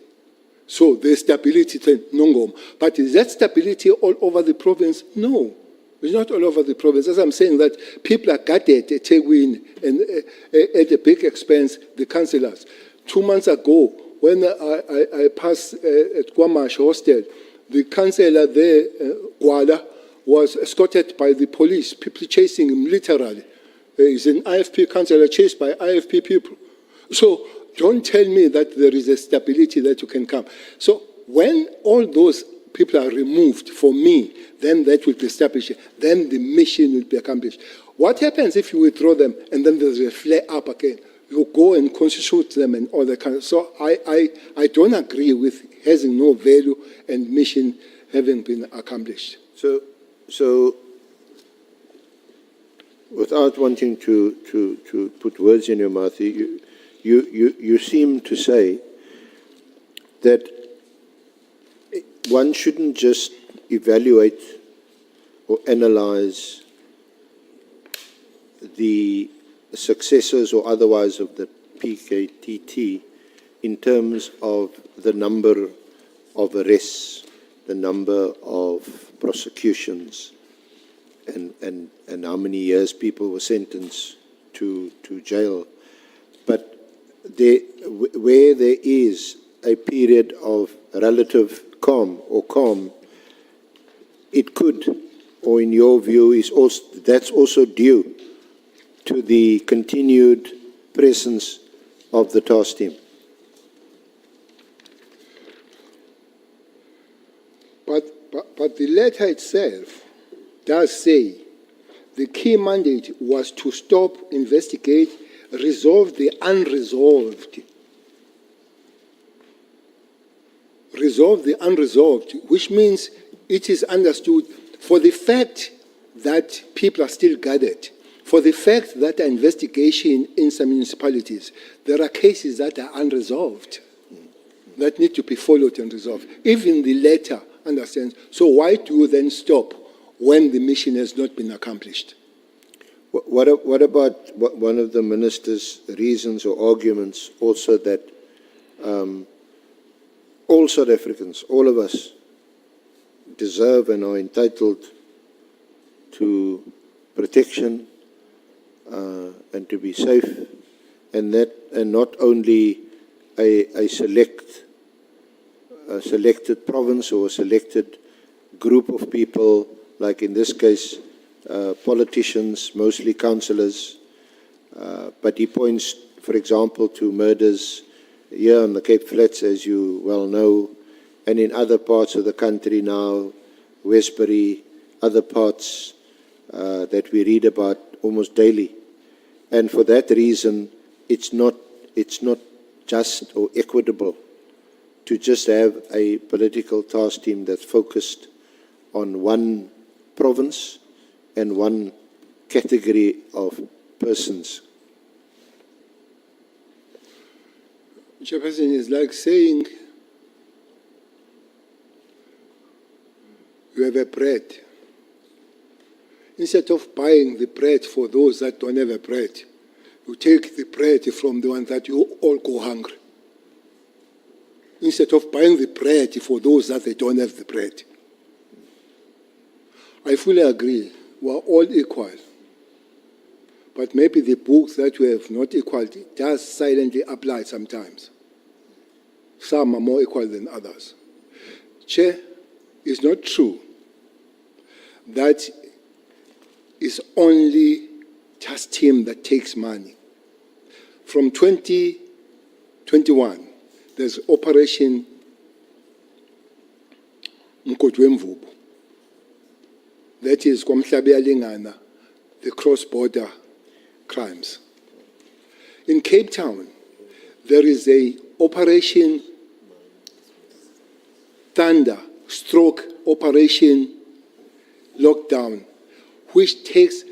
A: So there's stability to Nongoma. But is that stability all over the province? No. It's not all over the province. As I'm saying, that people are guarded at eThekwini and at a big expense, the councillors. 2 months ago, when I passed at Kwamash Hostel, the councillor there, Gwala, was escorted by the police, people chasing him literally. He's an IFP councillor chased by IFP people. So don't tell me that there is a stability that you can come. So when all those people are removed for me, then that will be established. Then the mission will be accomplished. What happens if you withdraw them and then there's a flare up again? You go and constitute them and all that kind of. So I don't agree with having no value and mission having been accomplished.
B: So, without wanting to put words in your mouth, you seem to say that one shouldn't just evaluate or analyze the successors or otherwise of the PKTT in terms of the number of arrests, the number of prosecutions, and how many years people were sentenced to jail. But where there is a period of relative calm, it could, or in your view, that's also due to the continued presence of the task team.
A: But the letter itself does say the key mandate was to stop, investigate, resolve the unresolved. Resolve the unresolved, which means it is understood for the fact that people are still gathered, for the fact that an investigation in some municipalities, there are cases that are unresolved that need to be followed and resolved. Even the letter understands. So why do you then stop when the mission has not been accomplished?
B: What about one of the minister's reasons or arguments also that all South Africans, all of us, deserve and are entitled to protection and to be safe, and not only a selected province or a selected group of people, like in this case, politicians, mostly councillors, but he points, for example, to murders here on the Cape Flats, as you well know, and in other parts of the country now, Westbury, other parts that we read about almost daily. And for that reason, it's not just or equitable to just have a political task team that's focused on one province and one category of persons.
A: Chairperson, is like saying you have a bread. Instead of buying the bread for those that don't have a bread, you take the bread from the one that you all go hungry. Instead of buying the bread for those that they don't have the bread. I fully agree. We are all equal. But maybe the books that we have not equality does silently apply sometimes. Some are more equal than others. Chair, it's not true that it's only just him that takes money. From 2021, there's Operation Mkodwemvubu. That is Kwamhlabeyalingana, the cross-border crimes. In Cape Town, there is a Operation Thunder / Operation Lockdown, which takes,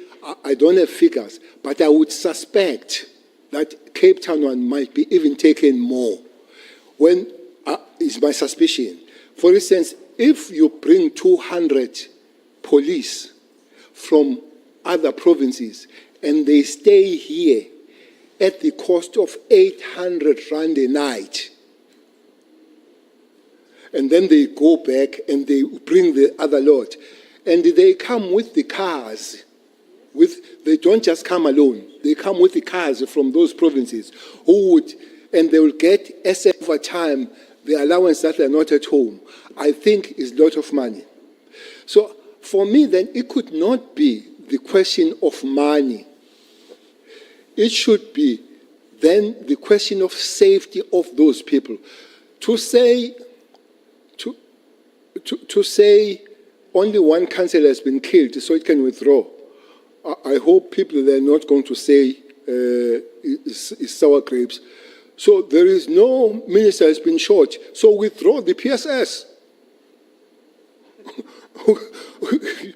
A: I don't have figures, but I would suspect that Cape Town one might be even taken more. When is my suspicion. For instance, if you bring 200 police from other provinces and they stay here at the cost of 800 rand a night, and then they go back and they bring the other lot, and they come with the cars. They don't just come alone. They come with the cars from those provinces and they will get over time the allowance that they're not at home. I think is a lot of money. So for me, then, it could not be the question of money. It should be then the question of safety of those people. To say to say only one councillor has been killed so it can withdraw, I hope people they're not going to say it's sour grapes. So there is no minister has been shot, so withdraw the PSS.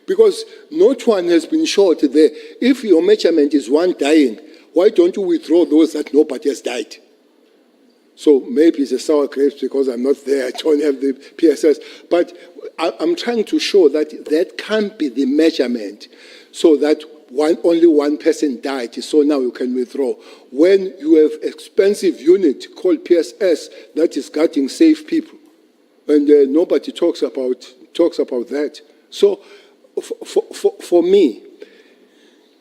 A: Because not one has been shot there. If your measurement is one dying, why don't you withdraw those that nobody has died? So maybe it's a sour grapes because I'm not there, I don't have the PSS. But I'm trying to show that that can't be the measurement so that only one person died, so now you can withdraw. When you have expensive unit called PSS that is guarding safe people, and nobody talks about that. So for me,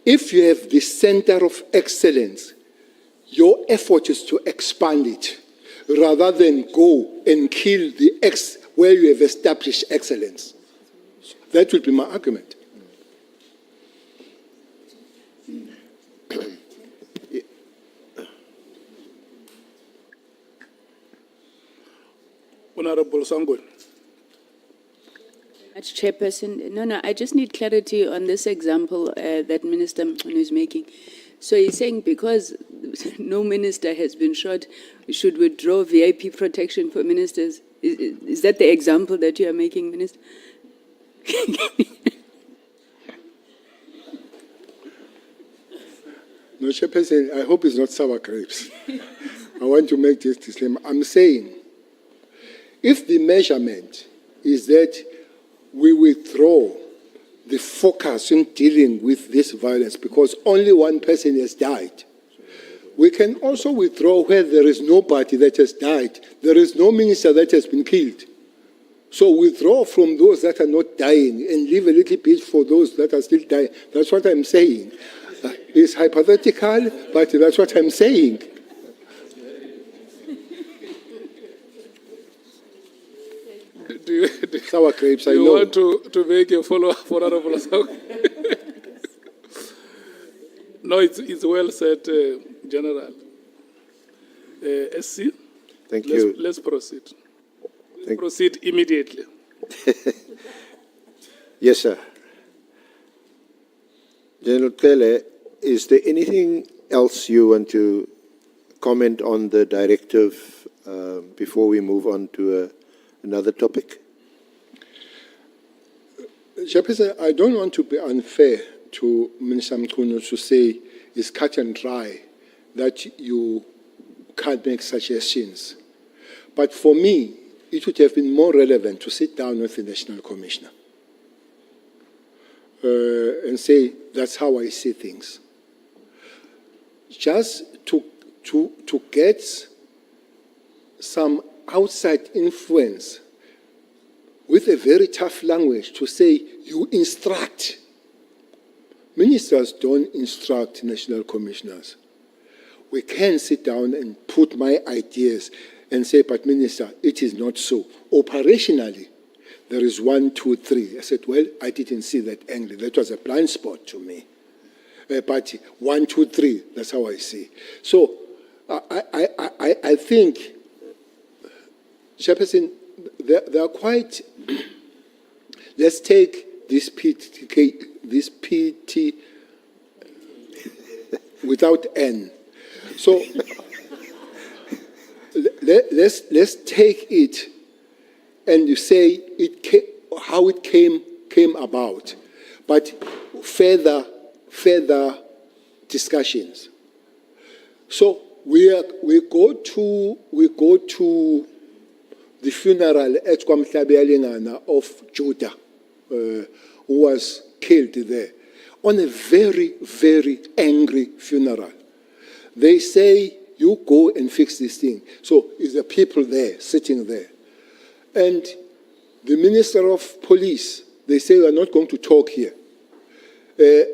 A: if you have the center of excellence, your effort is to expand it rather than go and kill where you have established excellence. That would be my argument.
C: Honorable Sangwe.
F: Much, Chairperson. No, I just need clarity on this example that Minister Mkhunu is making. So he's saying because no minister has been shot, we should withdraw VIP protection for ministers. Is that the example that you are making, Minister?
A: No, Chairperson, I hope it's not sour grapes. I want to make this disclaimer. I'm saying, if the measurement is that we withdraw the focus in dealing with this violence because only one person has died, we can also withdraw where there is nobody that has died. There is no minister that has been killed. So withdraw from those that are not dying and leave a little bit for those that are still dying. That's what I'm saying. It's hypothetical, but that's what I'm saying. Sour grapes, I know.
C: You want to make a follow-up for Honorable Sangwe? No, it's well said, General. SC?
B: Thank you.
C: Let's proceed. Proceed immediately.
B: Yes, sir. General Cele, is there anything else you want to comment on the directive before we move on to another topic?
A: Chairperson, I don't want to be unfair to Minister Mkhunu to say it's cut and dry that you can't make suggestions. But for me, it would have been more relevant to sit down with the National Commissioner and say, that's how I see things. Just to get some outside influence with a very tough language to say, you instruct. Ministers don't instruct national commissioners. We can sit down and put my ideas and say, but Minister, it is not so. Operationally, there is 1, 2, 3. I said, well, I didn't see that angle. That was a blind spot to me. But 1, 2, 3, that's how I see. So I think, Chairperson, they are quite, let's take this PT without N. So let's take it and you say how it came about, but further discussions. So we go to the funeral at Kwamhlabeyalingana of Judah, who was killed there, on a very, very angry funeral. They say, you go and fix this thing. So is the people there, sitting there. And the Minister of Police, they say, we are not going to talk here.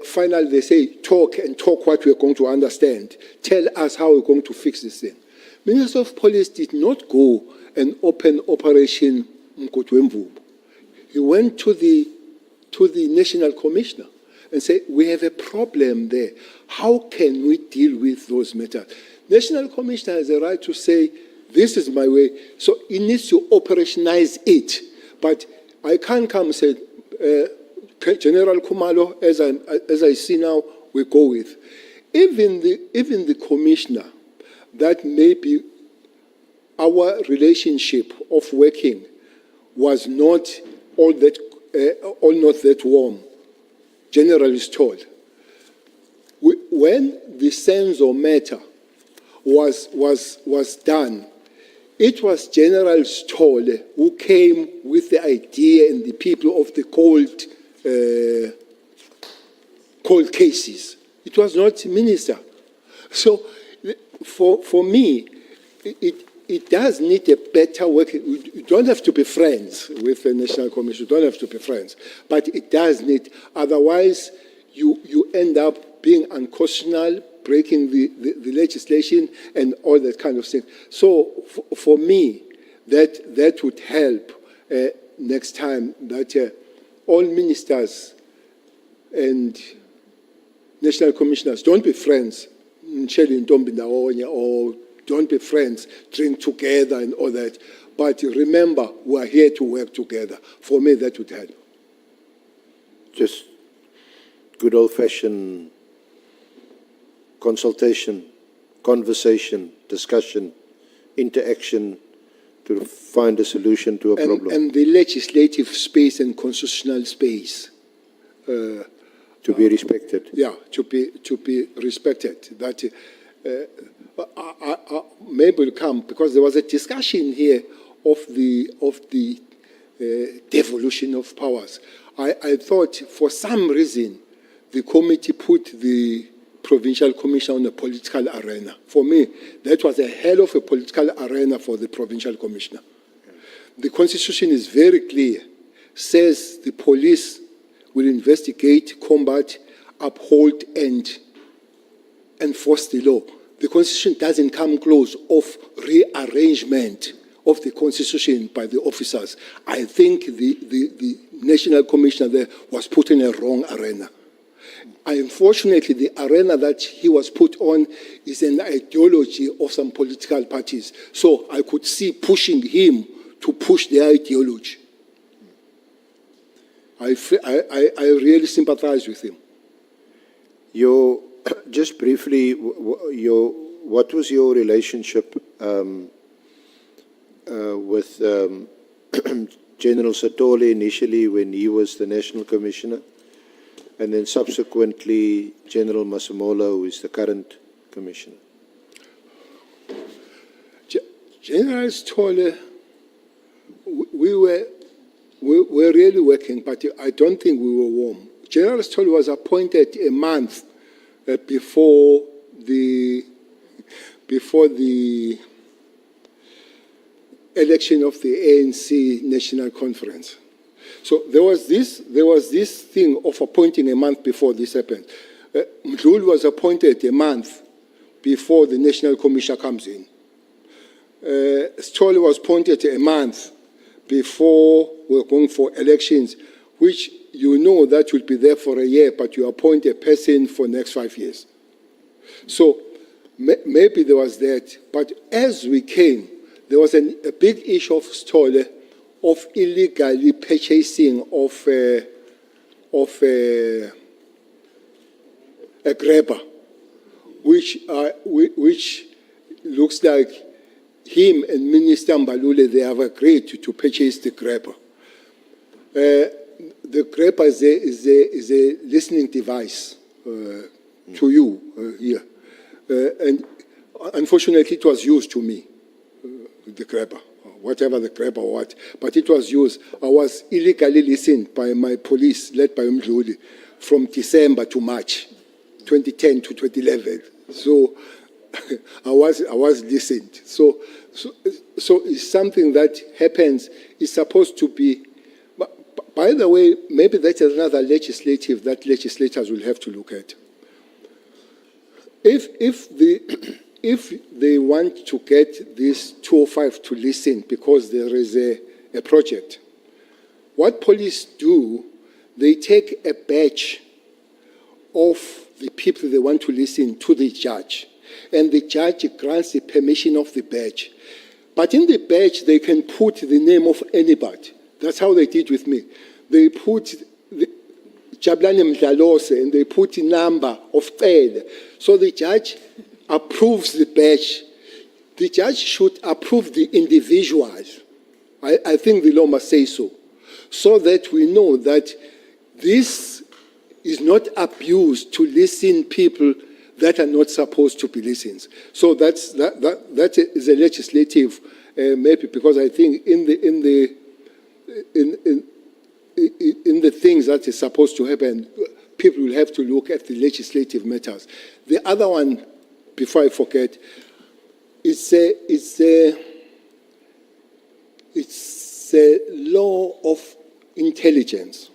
A: Finally, they say, talk and talk what we are going to understand. Tell us how we're going to fix this thing. Minister of Police did not go and open Operation Mkotwemvubu. He went to the National Commissioner and said, we have a problem there. How can we deal with those matters? National Commissioner has a right to say, this is my way. So he needs to operationalize it. But I can't come and say, General Kumalo, as I see now, we go with. Even the commissioner, that maybe our relationship of working was not all not that warm, generally told. When the Senzo matter was done, it was General Stoll who came with the idea and the people of the cold cases. It was not minister. So for me, it does need a better work. You don't have to be friends with the National Commission. You don't have to be friends. But it does need, otherwise you end up being unconstitutional, breaking the legislation and all that kind of thing. So for me, that would help next time, that all ministers and national commissioners don't be friends, or don't be friends, drink together and all that. But remember, we are here to work together. For me, that would help.
B: Just good old-fashioned consultation, conversation, discussion, interaction to find a solution to a problem.
A: And the legislative space and constitutional space.
B: To be respected.
A: Yeah, to be respected. That maybe will come, because there was a discussion here of the devolution of powers. I thought for some reason the committee put the provincial commissioner on a political arena. For me, that was a hell of a political arena for the provincial commissioner. The constitution is very clear, says the police will investigate, combat, uphold, and enforce the law. The constitution doesn't come close of rearrangement of the constitution by the officers. I think the national commissioner there was put in a wrong arena. Unfortunately, the arena that he was put on is an ideology of some political parties. So I could see pushing him to push their ideology. I really sympathize with him.
B: Just briefly, what was your relationship with General Satole initially when he was the National Commissioner, and then subsequently General Masemola, who is the current Commissioner?
A: General Satole, we were really working, but I don't think we were warm. General Stoll was appointed a month before the election of the ANC National Conference. So there was this thing of appointing a month before this happened. Mdluli was appointed a month before the National Commission comes in. Stoll was appointed a month before we're going for elections, which you know that will be there for a year, but you appoint a person for next 5 years. So maybe there was that. But as we came, there was a big issue of Stoll of illegally purchasing of a grabber, which looks like him and Minister Mbalule, they have agreed to purchase the grabber. The grabber is a listening device to you here. And unfortunately, it was used to me, the grabber, whatever the grabber or what. But it was used. I was illegally listened by my police, led by Mdluli, from December to March 2010 to 2011. So I was listened. So it's something that happens. It's supposed to be. By the way, maybe that's another legislative that legislators will have to look at. If they want to get this 205 to listen because there is a project, what police do, they take a batch of the people they want to listen to the judge, and the judge grants the permission of the batch. But in the batch, they can put the name of anybody That's how they did with me. They put Jabulani Mdlalose and they put a number of Cele. So the judge approves the batch. The judge should approve the individuals. I think the law must say so that we know that this is not abused to listen people that are not supposed to be listened. So that is a legislative maybe, because I think in the things that is supposed to happen, people will have to look at the legislative matters. The other one, before I forget, it's a law of intelligence.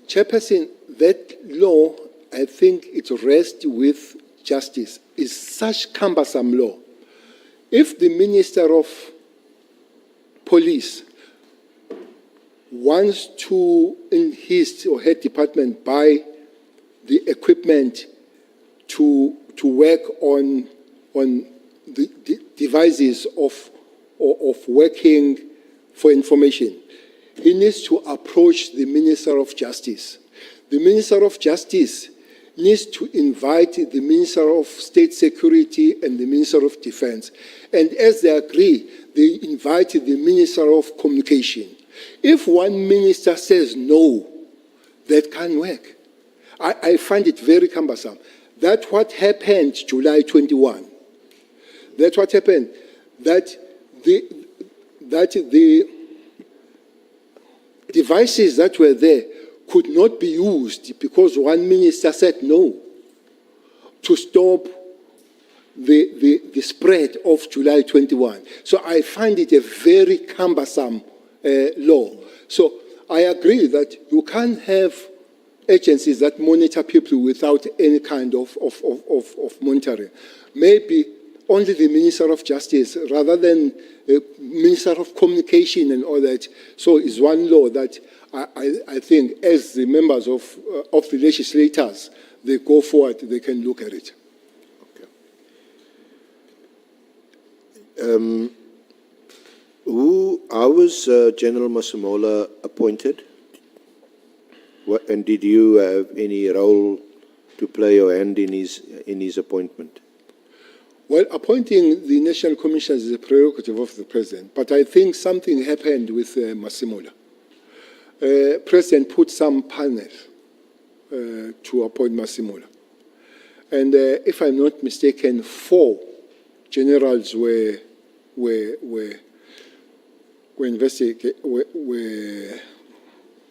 A: Chairperson, that law, I think it rests with justice. It's such cumbersome law. If the Minister of Police wants to, in his or her department, buy the equipment to work on the devices of working for information, he needs to approach the Minister of Justice. The Minister of Justice needs to invite the Minister of State Security and the Minister of Defense. And as they agree, they invite the Minister of Communication. If one minister says no, that can't work. I find it very cumbersome. That's what happened July 21. That's what happened. That the devices that were there could not be used because one minister said no to stop the spread of July 21. So I find it a very cumbersome law. So I agree that you can't have agencies that monitor people without any kind of monitoring. Maybe only the Minister of Justice rather than Minister of Communication and all that. So it's one law that I think as the members of the legislators, they go forward, they can look at it.
B: Okay. How was General Masemola appointed? And did you have any role to play or hand in his appointment?
A: Well, appointing the national commissioners is a prerogative of the president, but I think something happened with Masemola. President put some panel to appoint Masemola. And if I'm not mistaken, 4 generals were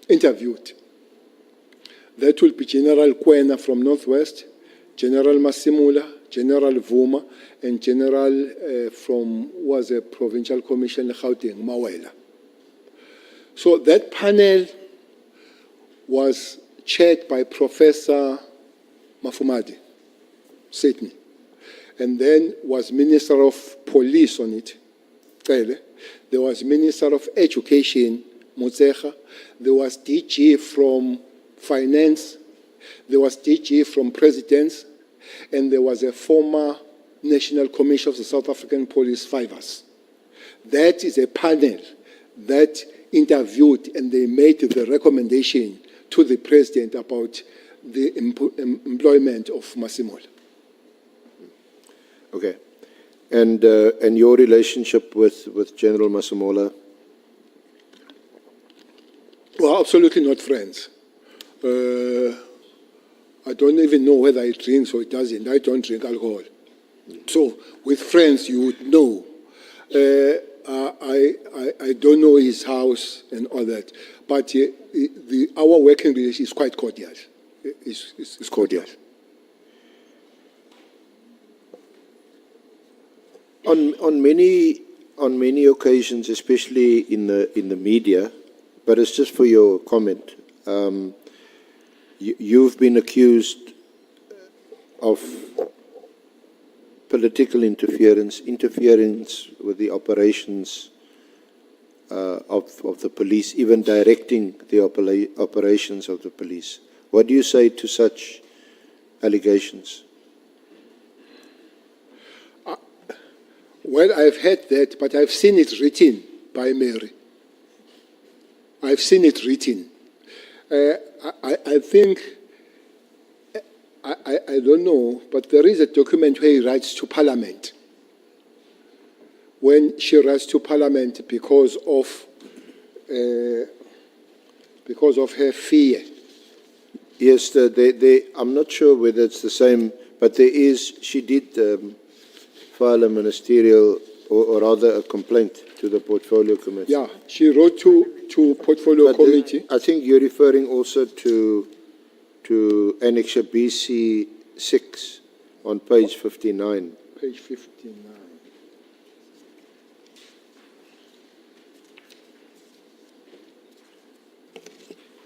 A: interviewed. That will be General Kwena from Northwest, General Masemola, General Vuma, and General was a provincial commissioner, Gauteng, Mawela. So that panel was chaired by Professor Mafumadi, Sydney, and then was Minister of Police on it, Cele. There was Minister of Education, Motsecha. There was DG from Finance. There was DG from Presidents. And there was a former National Commissioner of the South African Police, 5 us. That is a panel that interviewed and they made the recommendation to the President about the employment of Masemola.
B: Okay. And your relationship with General Masemola?
A: Well, absolutely not friends. I don't even know whether he drinks or he doesn't. I don't drink alcohol. So with friends, you would know. I don't know his house and all that. But our working relationship is quite cordial. It's cordial.
B: On many occasions, especially in the media, but it's just for your comment. You've been accused of political interference with the operations of the police, even directing the operations of the police. What do you say to such allegations?
A: Well, I've heard that, but I've seen it written by Mary. I've seen it written. I think, I don't know, but there is a document where he writes to Parliament. When she writes to Parliament because of her fear.
B: Yes, I'm not sure whether it's the same, but she did file a ministerial, or rather a complaint to the Portfolio Committee.
A: Yeah, she wrote to Portfolio
B: But
A: Committee.
B: I think you're referring also to Annexure BC 6 on page 59.
A: Page 59.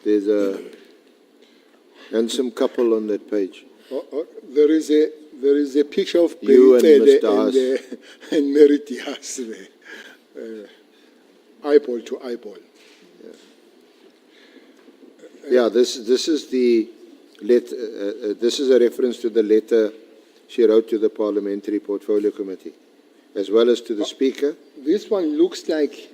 B: There's a handsome couple on that page.
A: There is a picture of
B: You and
A: Bheki
B: Mr.
A: Cele and Mary Diaz there. Eyeball to eyeball.
B: Yeah, this is the this is a reference to the letter she wrote to the Parliamentary Portfolio Committee, as well as to the Speaker.
A: This one looks like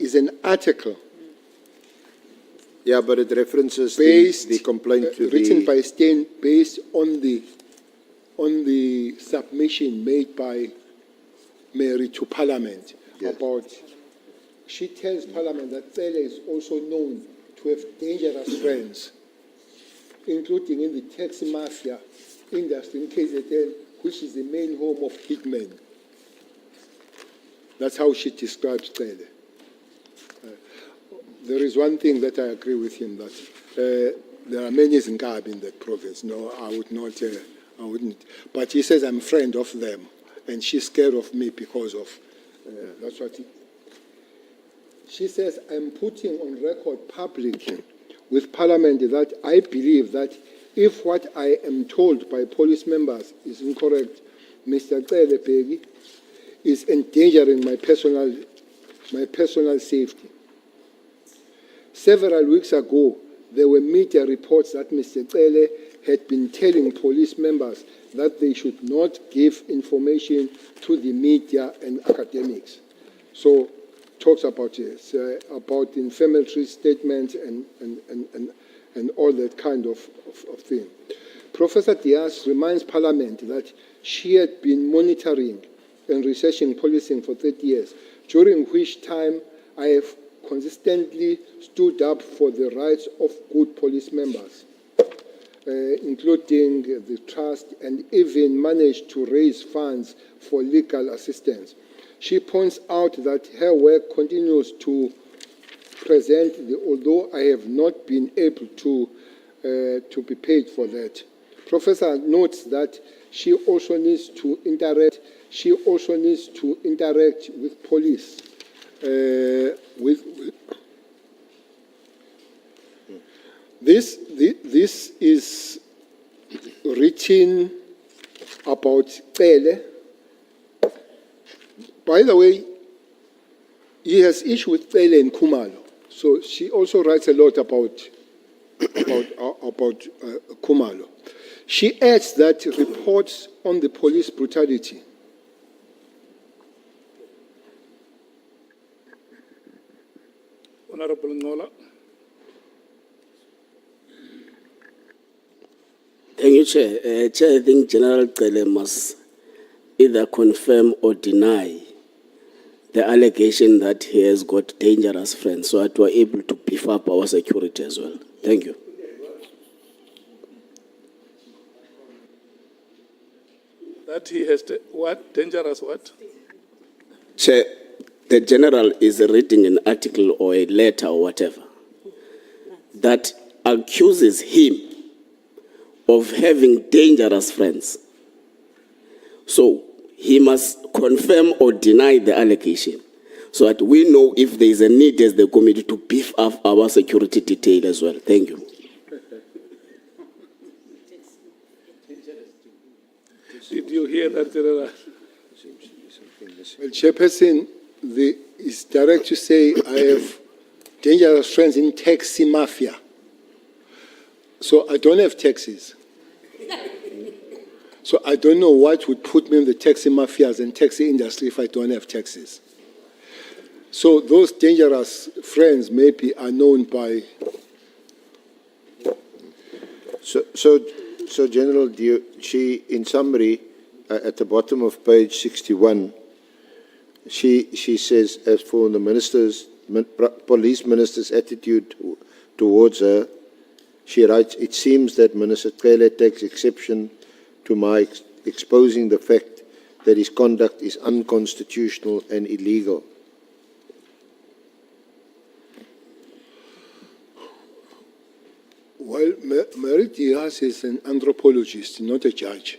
A: is an article
B: Yeah, but it references
A: based
B: the complaint to
A: written
B: the...
A: by Stein based on the submission made by Mary to Parliament.
B: Yes.
A: About, she tells Parliament that Cele is also known to have dangerous friends, including in the taxi mafia industry in KZN, which is the main home of hitmen. That's how she describes Cele. There is one thing that I agree with him, that there are many Zinkabi in that province. No, I wouldn't. But he says I'm a friend of them, and she's scared of me because of, that's what she says, I'm putting on record publicly with Parliament that I believe that if what I am told by police members is incorrect, Mr. Cele Bheki is endangering my personal safety. Several weeks ago, there were media reports that Mr. Cele had been telling police members that they should not give information to the media and academics. So, talks about this, about inflammatory statements and all that kind of thing. Professor Diaz reminds Parliament that she had been monitoring and researching policing for 30 years, during which time I have consistently stood up for the rights of good police members, including the trust, and even managed to raise funds for legal assistance. She points out that her work continues to present, although I have not been able to be paid for that. Professor notes that she also needs to interact with police. This is written about Cele. By the way, he has issue with Cele in Khumalo, so she also writes a lot about Khumalo. She adds that reports on the police brutality
C: Honorable Ngola.
G: Thank you, Chair. Chair, I think General Cele must either confirm or deny the allegation that he has got dangerous friends, so that we're able to beef up our security as well. Thank you.
C: That he has what? Dangerous what?
G: Chair, the General is reading an article or a letter or whatever that accuses him of having dangerous friends. So he must confirm or deny the allegation so that we know if there is a need as the committee to beef up our security detail as well. Thank you.
C: Did you hear that, General?
A: Well, Chairperson, it's direct to say I have dangerous friends in taxi mafia. So I don't have taxis. So I don't know what would put me in the taxi mafias and taxi industry if I don't have taxis. So those dangerous friends maybe are known by.
B: So General, in summary, at the bottom of page 61, she says, as for the police minister's attitude towards her, she writes, it seems that Minister Cele takes exception to my exposing the fact that his conduct is unconstitutional and illegal.
A: Well, Mary Diaz is an anthropologist, not a judge,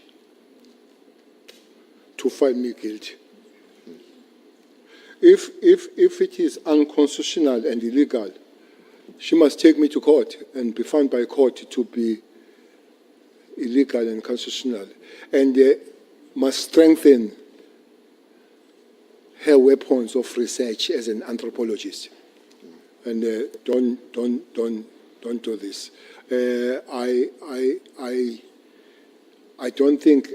A: to find me guilty. If it is unconstitutional and illegal, she must take me to court and be found by court to be illegal and constitutional, and must strengthen her weapons of research as an anthropologist. And don't do this. I don't think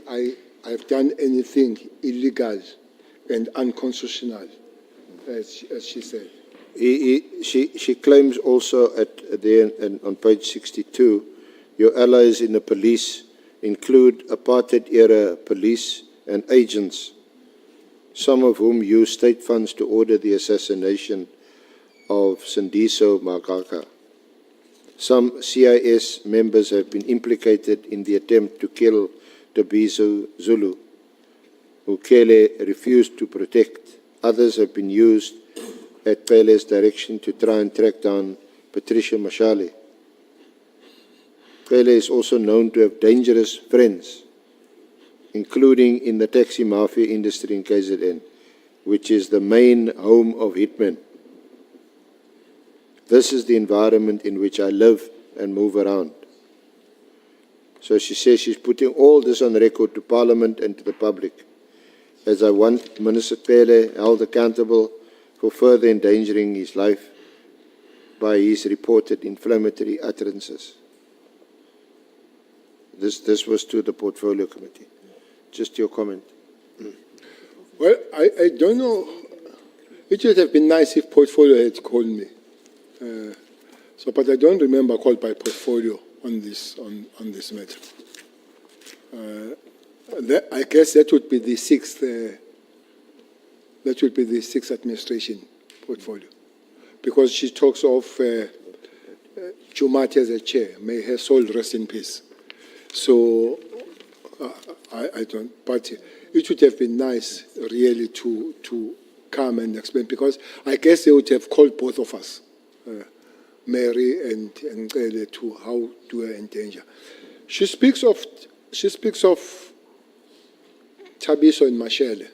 A: I've done anything illegal and unconstitutional, as she said.
B: She claims also at the end, on page 62, your allies in the police include apartheid-era police and agents, some of whom used state funds to order the assassination of Sindiso Magaka. Some CIS members have been implicated in the attempt to kill Tabiso Zulu, who Cele refused to protect. Others have been used at Cele's direction to try and track down Patricia Mashale. Cele is also known to have dangerous friends, including in the taxi mafia industry in KZN, which is the main home of hitmen. This is the environment in which I live and move around. So she says she's putting all this on record to Parliament and to the public, as I want Minister Cele held accountable for further endangering his life by his reported inflammatory utterances. This was to the Portfolio Committee. Just your comment.
A: Well, I don't know. It would have been nice if Portfolio had called me. But I don't remember called by Portfolio on this matter. I guess that would be the sixth. That would be the sixth administration Portfolio, because she talks of Jumati as a chair. May her soul rest in peace. So I don't. But it would have been nice, really, to come and explain, because I guess they would have called both of us. Mary and Cele, to how to endanger. She speaks of Tabiso and Mashele.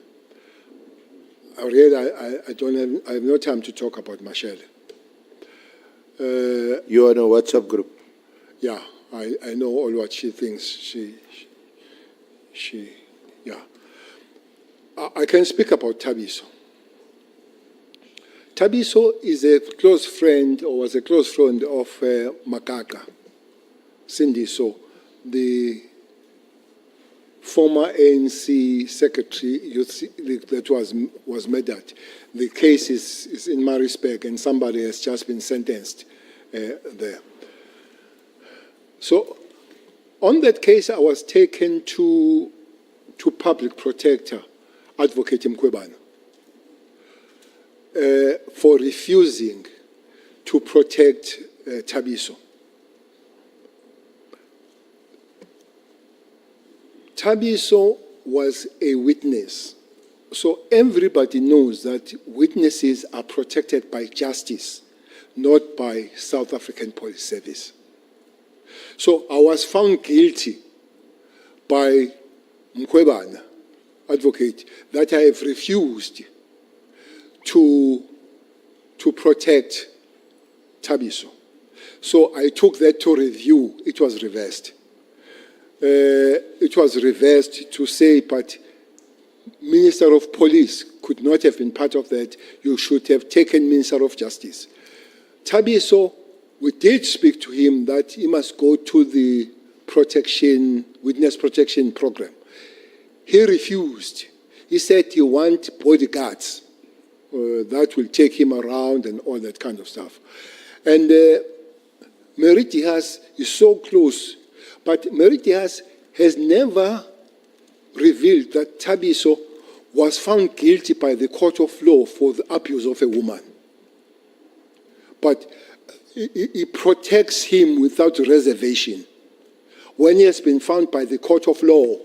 A: I have no time to talk about Mashele.
B: You are in a WhatsApp group.
A: Yeah, I know all what she thinks. I can speak about Tabiso. Tabiso is a close friend, or was a close friend of Makaka, Sindiso, the former ANC secretary that was murdered. The case is in Maritzburg, and somebody has just been sentenced there. So on that case, I was taken to public protector, Advocate Mkwebana, for refusing to protect Tabiso. Tabiso was a witness. So everybody knows that witnesses are protected by justice, not by South African Police Service. So I was found guilty by Mkwebana, advocate, that I have refused to protect Tabiso. So I took that to review. It was reversed. It was reversed to say, but Minister of Police could not have been part of that. You should have taken Minister of Justice. Tabiso, we did speak to him that he must go to the witness protection program. He refused. He said he wants bodyguards that will take him around and all that kind of stuff. And Mary Diaz is so close, but Mary Diaz has never revealed that Thabiso was found guilty by the court of law for the abuse of a woman. But he protects him without reservation when he has been found by the court of law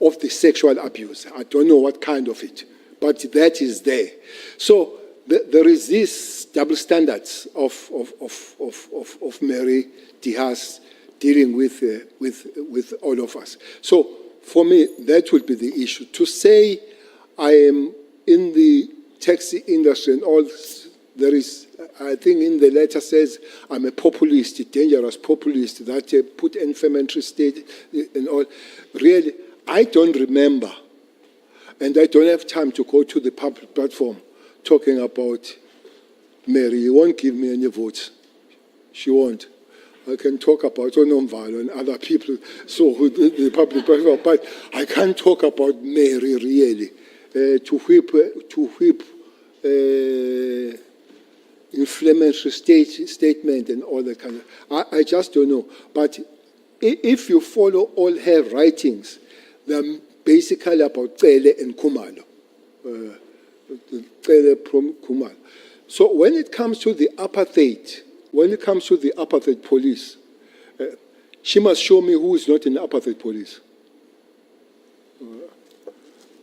A: of the sexual abuse. I don't know what kind of it, but that is there. So there is this double standards of Mary Diaz dealing with all of us. So for me, that would be the issue. To say I am in the taxi industry and all, there is, I think in the letter says I'm a populist, a dangerous populist that put inflammatory state and all. Really, I don't remember, and I don't have time to go to the public platform talking about Mary. You won't give me any votes. She won't. I can talk about Onomvalo and other people, so the public platform, but I can't talk about Mary really. To whip inflammatory statement and all that kind of. I just don't know. But if you follow all her writings, they're basically about Cele and Kumalo. Cele from Kumalo. So when it comes to the apartheid, police, she must show me who is not in the apartheid police.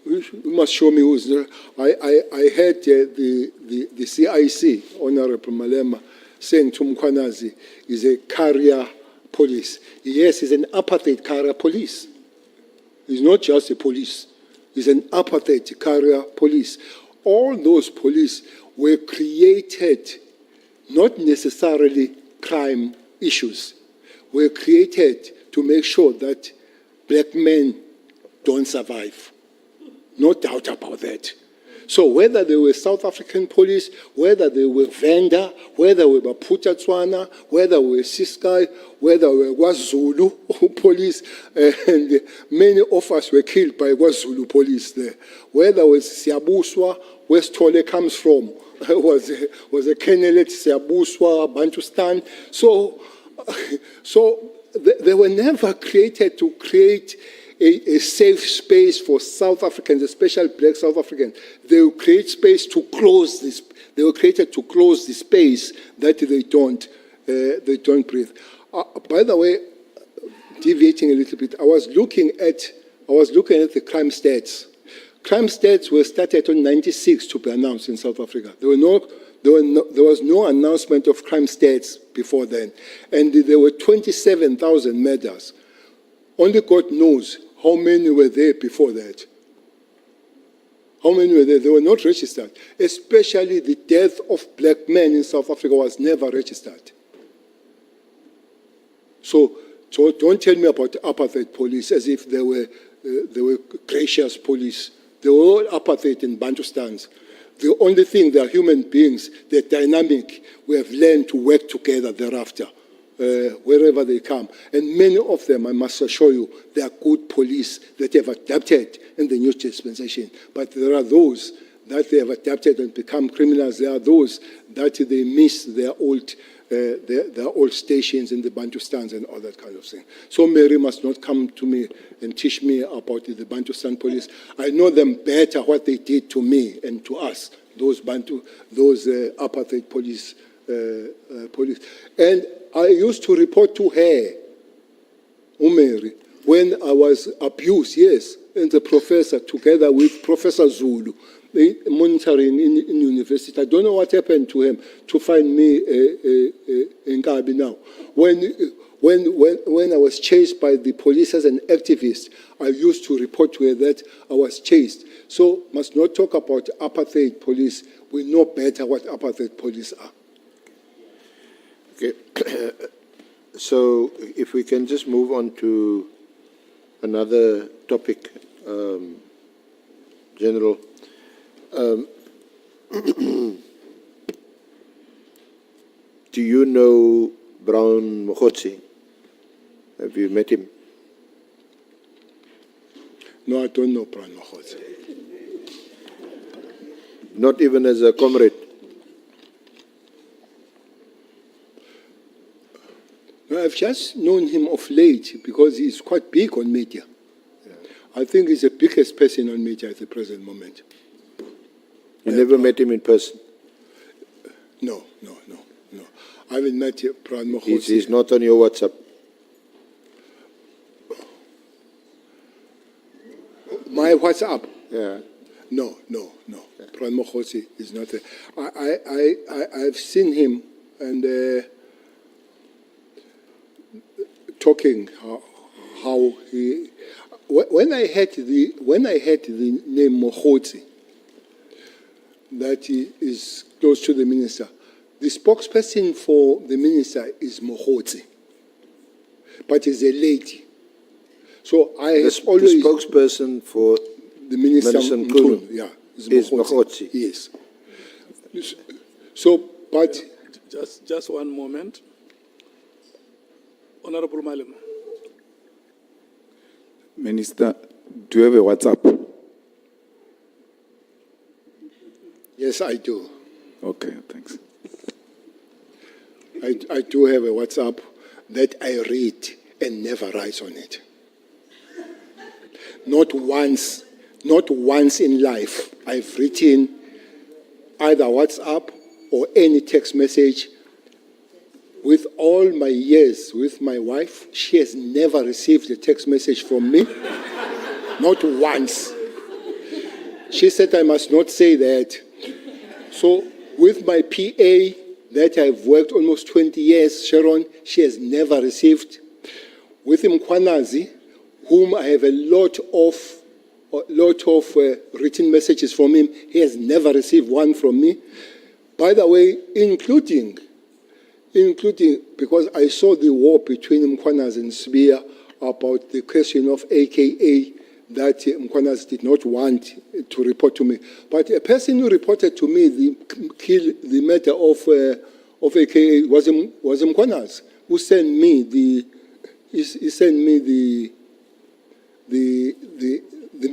A: You must show me who is there. I heard the CIC, Honorable Malema, saying Tumkwanazi is a carrier police. Yes, he's an apartheid carrier police. He's not just a police. He's an apartheid carrier police. All those police were created, not necessarily crime issues, were created to make sure that black men don't survive. No doubt about that. So whether they were South African police, whether they were Venda, whether we were Putatswana, whether we were Siskai, whether we were KwaZulu police, and many of us were killed by KwaZulu police there. Whether it was Siabuswa, where Stole comes from, was a Kenelet, Siabuswa, Bantustan. So they were never created to create a safe space for South Africans, especially black South Africans. They will create space to close this. They were created to close the space that they don't breathe. By the way, deviating a little bit, I was looking at the crime stats. Crime stats were started in '96 to be announced in South Africa. There was no announcement of crime stats before then, and there were 27,000 murders. Only God knows how many were there before that. How many were there? They were not registered. Especially the death of black men in South Africa was never registered. So don't tell me about apartheid police as if they were gracious police. They were all apartheid in Bantustans. The only thing, they are human beings, they're dynamic. We have learned to work together thereafter. Wherever they come. And many of them, I must assure you, they are good police that have adapted in the new dispensation. But there are those that they have adapted and become criminals. There are those that they miss their old stations in the Bantustans and all that kind of thing. So Mary must not come to me and teach me about the Bantustan police. I know them better, what they did to me and to us, those apartheid police. And I used to report to her, Mary, when I was abused, yes, and the professor, together with Professor Zulu, monitoring in university. I don't know what happened to him to find me in Kabi now. When I was chased by the police as an activist, I used to report to her that I was chased. So must not talk about apartheid police. We know better what apartheid police are.
B: Okay. So if we can just move on to another topic, General. Do you know Brown Mogotsi? Have you met him?
A: No, I don't know Brian Mahotsi.
B: Not even as a comrade.
A: No, I've just known him of late because he's quite big on media. I think he's the biggest person on media at the present moment.
B: You never met him in person.
A: No. I haven't met Brian Mahotsi.
B: He's not on your WhatsApp.
A: My WhatsApp?
B: Yeah.
A: No. Brian Mahotsi is not there. I've seen him and talking how he. When I had the name Mahotsi, that he is close to the minister, the spokesperson for the minister is Mahotsi, but is a lady. So I
B: The
A: have always
B: spokesperson for
A: the minister
B: Minister Nkulu
A: yeah,
B: is Mahotsi.
A: Yes. So, but
C: Just one moment. Honorable Malema.
D: Minister, do you have a WhatsApp?
A: yes, I do.
D: Okay, thanks.
A: I do have a WhatsApp that I read and never write on it. Not once in life I've written either WhatsApp or any text message. With all my years with my wife, she has never received a text message from me. Not once. She said I must not say that. So with my PA that I've worked almost 20 years, Sharon, she has never received. With Mkwanazi, whom I have a lot of written messages from him, he has never received one from me. By the way, including because I saw the war between Mkwanazi and Sibia about the question of AKA that Mkwanazi did not want to report to me. But a person who reported to me the matter of AKA was Mkwanazi, who sent me the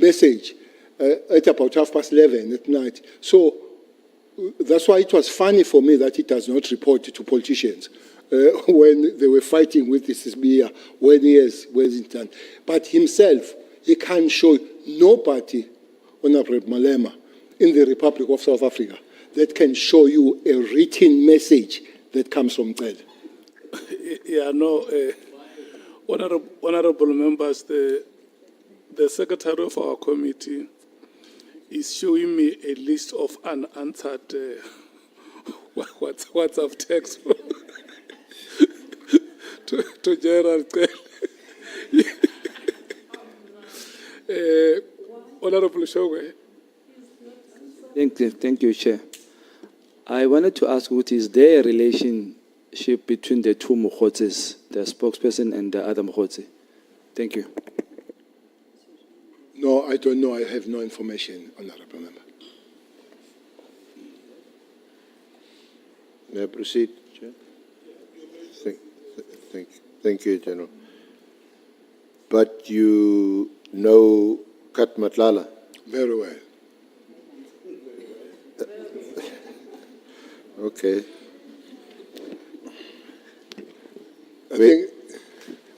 A: message at about 11:30 at night. So that's why it was funny for me that he does not report to politicians when they were fighting with this SBA, when he wasn't done. But himself, he can't show nobody, Honorable Malema, in the Republic of South Africa that can show you a written message that comes from Cele.
C: Yeah, no, honorable members, the secretary of our committee is showing me a list of unanswered WhatsApp text to General Cele. Honorable Shogwe.
H: Thank you, Chair. I wanted to ask, what is there a relationship between the two Mohotsis, the spokesperson and the other Mohotsi? Thank you.
A: No, I don't know. I have no information, Honorable Member.
B: May I proceed, Chair? Thank you, General. But you know Kat Matlala?
A: Very well.
B: Okay.
A: I think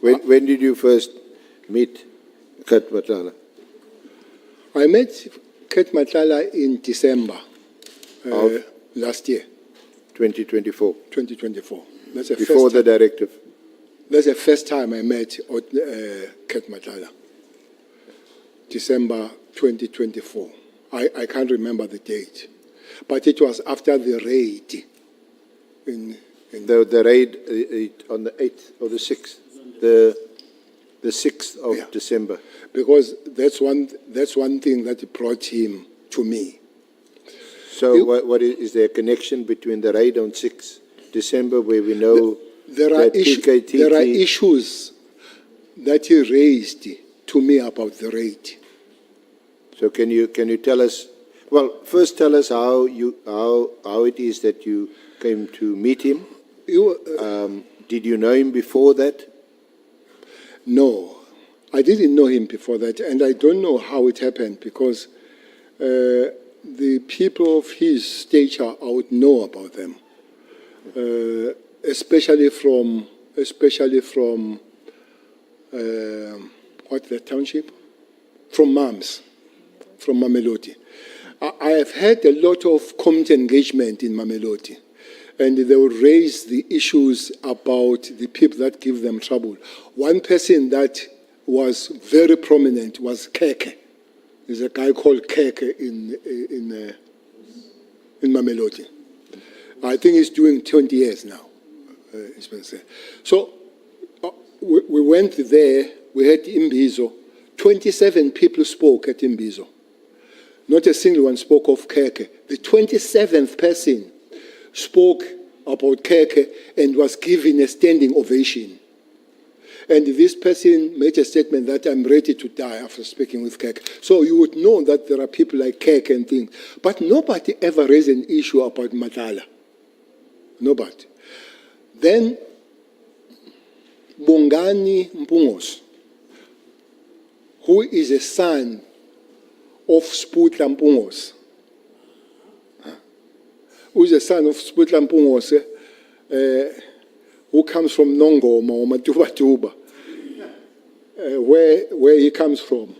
B: When did you first meet Kat Matlala?
A: I met Kat Matlala in December
B: Of?
A: last year,
B: 2024,
A: 2024. That's
B: before the directive.
A: That's the first time I met Kat Matlala. December 2024. I can't remember the date, but it was after the raid.
B: The raid on the 8th or the 6th, the 6th of
A: Yeah.
B: December.
A: Because that's one thing that brought him to me.
B: So
A: You-
B: what is there a connection between the raid on 6th December where we know
A: There are,
B: that PKTT...
A: there are issues that he raised to me about the raid.
B: So can you tell us, well, first tell us how it is that you came to meet him.
A: You,
B: Did you know him before that?
A: no, I didn't know him before that, and I don't know how it happened because the people of his stature, I would know about them, especially from what the township? From MAMS, from Mamelodi. I have had a lot of community engagement in Mamelodi, and they will raise the issues about the people that give them trouble. One person that was very prominent was Keke. There's a guy called Keke in Mamelodi. I think he's doing 20 years now. It's been said. So we went there, we had Imbizo. 27 people spoke at Imbizo. Not a single one spoke of Keke. The 27th person spoke about Keke and was given a standing ovation. And this person made a statement that I'm ready to die after speaking with Keke. So you would know that there are people like Keke and things. But nobody ever raised an issue about Matala. Nobody. Then Bongani Mpungos, who is a son of Sputla Mpungos, who is a son of Sputla Mpungos, who comes from Nongoma or Matubatuba, where he comes from,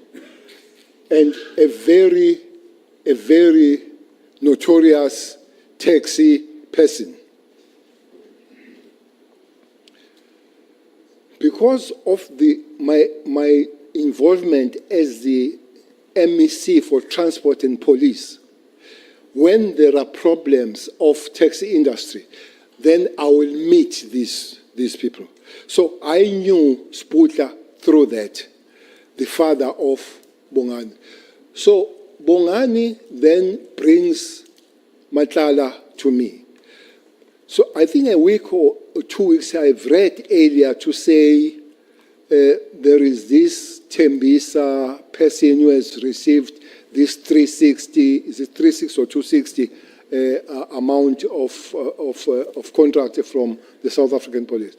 A: and a very notorious taxi person. Because of my involvement as the MEC for Transport and Police, when there are problems of taxi industry, then I will meet these people. So I knew Sputla through that, the father of Bongani. So Bongani then brings Matlala to me. So I think a week or 2 weeks I've read earlier to say there is this Tembisa person who has received this 360, is it 360 or 260 amount of contract from the South African police.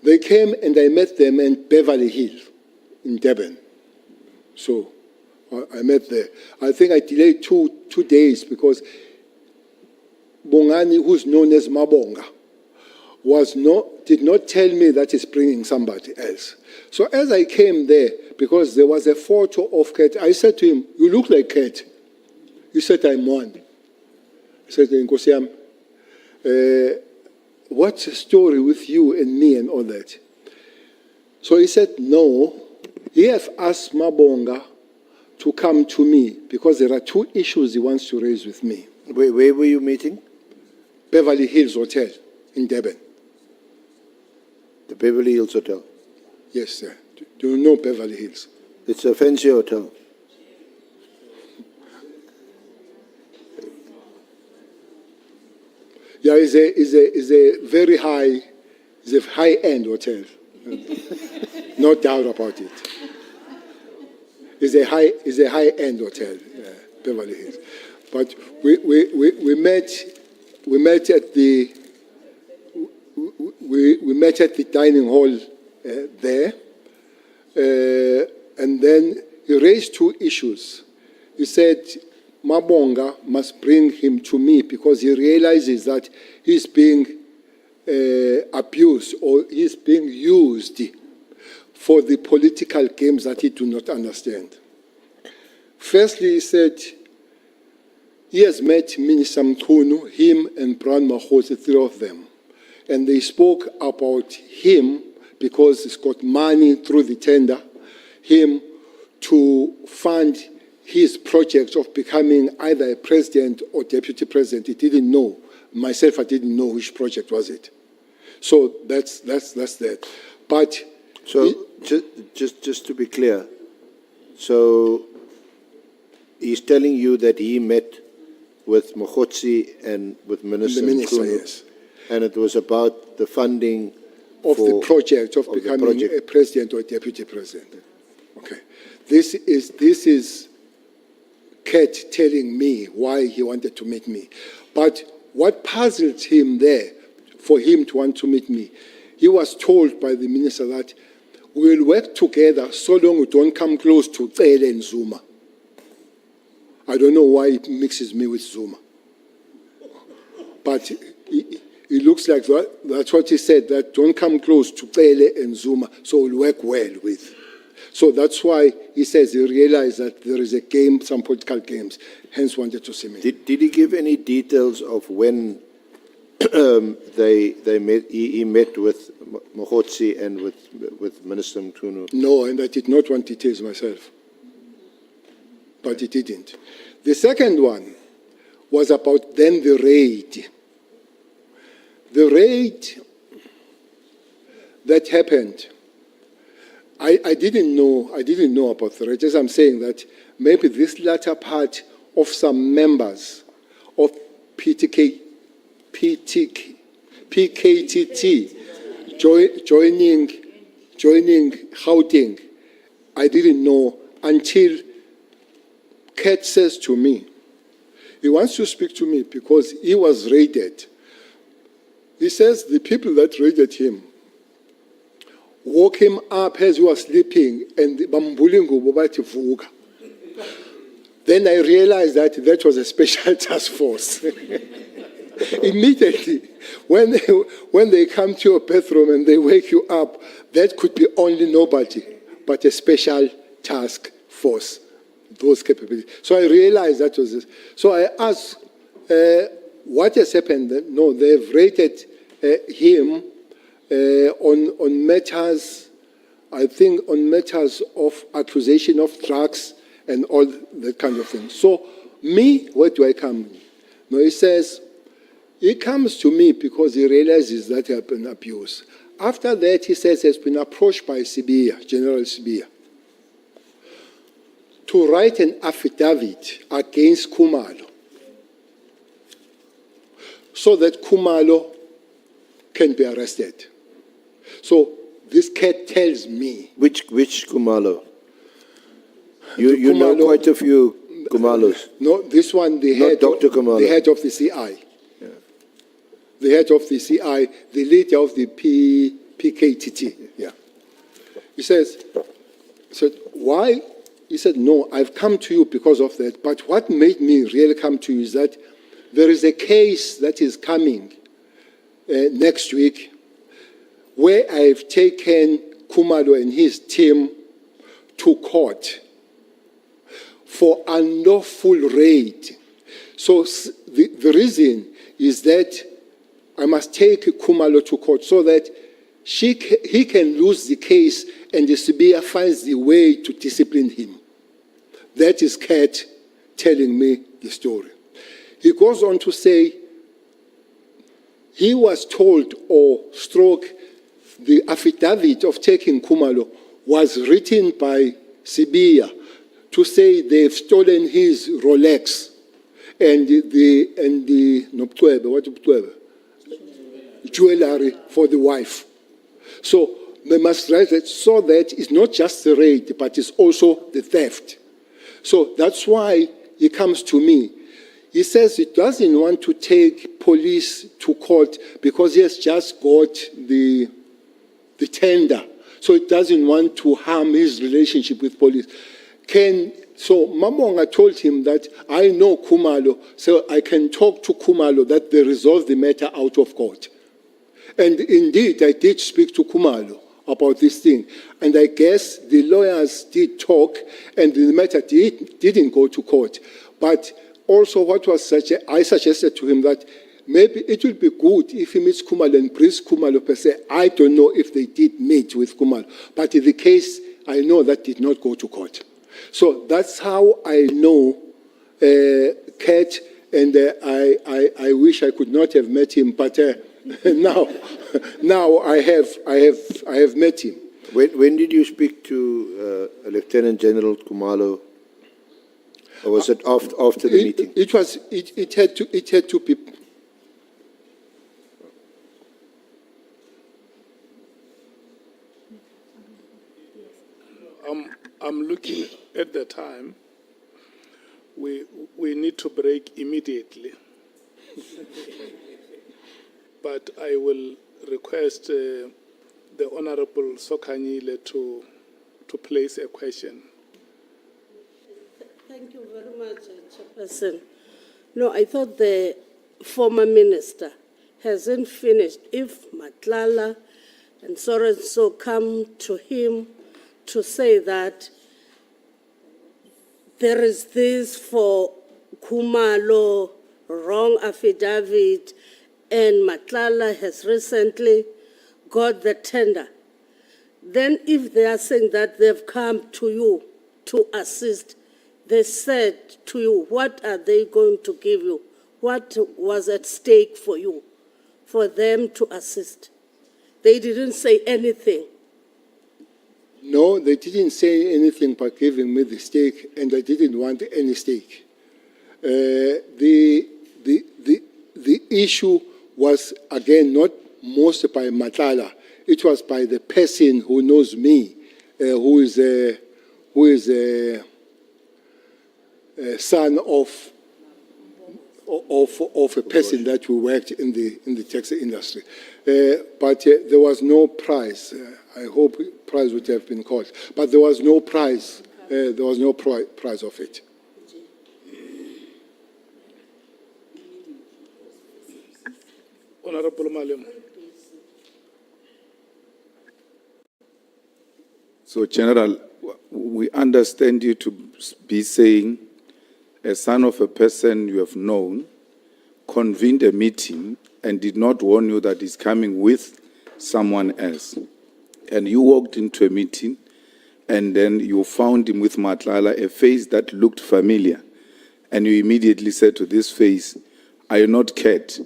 A: They came and I met them in Beverly Hills in Durban. So I met there. I think I delayed two days because Bongani, who's known as Mabonga, did not tell me that he's bringing somebody else. So as I came there, because there was a photo of Kate, I said to him, "You look like Kate." He said, "I'm one." I said to him, "Nkosiam, what's the story with you and me and all that?" So he said, "No, he has asked Mabonga to come to me because there are 2 issues he wants to raise with me."
B: Where were you meeting?
A: Beverly Hills Hotel in Durban.
B: The Beverly Hills Hotel.
A: Yes, sir. Do you know Beverly Hills?
B: It's a fancy hotel.
A: Yeah, it's a very high, it's a high-end hotel. No doubt about it. It's a high-end hotel, Beverly Hills. But we met at the dining hall there, and then he raised 2 issues. He said Mabonga must bring him to me because he realizes that he's being abused or he's being used for the political games that he do not understand. Firstly, he said he has met Minister Mkhunu, him and Brown Mahose, 3 of them. And they spoke about him because he's got money through the tender, him to fund his project of becoming either a president or deputy president. He didn't know. Myself, I didn't know which project was it. So that's that. But
B: so just to be clear, so he's telling you that he met with Mogotsi and with Minister Mkhunu,
A: yes,
B: and it was about the funding
A: of the project of
B: the
A: becoming
B: project.
A: a president or a deputy president. Okay, this is Kat telling me why he wanted to meet me. But what puzzled him there, for him to want to meet me, he was told by the minister that we will work together so long we don't come close to Cele and Zuma. I don't know why it mixes me with Zuma. But it looks like that's what he said, that don't come close to Cele and Zuma, so we'll work well with. So that's why he says he realized that there is a game, some political games, hence wanted to see me.
B: Did he give any details of when they met? He met with Mogotsi and with Minister Mtunu.
A: No, and I did not want details myself. But he didn't. The second one was about then the raid. The raid that happened, I didn't know about the raid. As I'm saying that maybe this latter part of some members of PKTT joining Gauteng, I didn't know until Kat says to me, he wants to speak to me because he was raided. He says the people that raided him woke him up as he was sleeping and bambulingu bobati vuka. Then I realized that that was a special task force. Immediately, when they come to your bathroom and they wake you up, that could be only nobody but a special task force, those capabilities. So I realized that was this. So I asked, what has happened? No, they've rated him on matters, I think on matters of accusation of drugs and all that kind of thing. So me, where do I come? No, he says, he comes to me because he realizes that he has been abused. After that, he says he has been approached by Sibia, General Sibia, to write an affidavit against Khumalo so that Khumalo can be arrested. So this cat tells me.
B: Which Khumalo? You know
A: Khumalo-
B: quite a few Khumalos.
A: No, this one, the
B: Not
A: head,
B: Dr. Khumalo.
A: the head of the CI.
B: Yeah.
A: The head of the CI, the leader of the PKTT. Yeah. He says, why? He said, no, I've come to you because of that. But what made me really come to you is that there is a case that is coming next week where I've taken Khumalo and his team to court for unlawful raid. So the reason is that I must take Khumalo to court so that he can lose the case and the Sibia finds the way to discipline him. That is Kat telling me the story. He goes on to say he was told or stroke the affidavit of taking Khumalo was written by Sibia to say they've stolen his Rolex and the jewelry for the wife. So they must write it so that it's not just the raid, but it's also the theft. So that's why he comes to me. He says he doesn't want to take police to court because he has just got the tender. So he doesn't want to harm his relationship with police. So Mamonga told him that I know Khumalo, so I can talk to Khumalo that they resolve the matter out of court. And indeed, I did speak to Khumalo about this thing. And I guess the lawyers did talk and the matter didn't go to court. But also what was I suggested to him that maybe it will be good if he meets Khumalo and brings Khumalo per se. I don't know if they did meet with Khumalo. But in the case, I know that did not go to court. So that's how I know Kat, and I wish I could not have met him, but now I have met him.
B: When did you speak to Lieutenant General Khumalo? Or was it after the meeting?
A: It had to be.
C: I'm looking at the time. We need to break immediately. But I will request the Honorable Sokanyile to place a question.
I: Thank you very much, Chairperson. No, I thought the former minister hasn't finished. If Matlala and so come to him to say that there is this for Kumalo wrong affidavit, and Matlala has recently got the tender, then if they are saying that they've come to you to assist, they said to you, what are they going to give you? What was at stake for you, for them to assist? They didn't say anything.
A: No, they didn't say anything but giving me the stake, and I didn't want any stake. The issue was, again, not most by Matlala. It was by the person who knows me, who is a son of a person that we worked in the taxi industry. But there was no prize. I hope prize would have been called, but there was no prize. There was no prize of it.
C: Honorable Malema.
D: So, General, we understand you to be saying a son of a person you have known convened a meeting and did not warn you that he's coming with someone else. And you walked into a meeting and then you found him with Matlala, a face that looked familiar. And you immediately said to this face, "Are you not Cat?"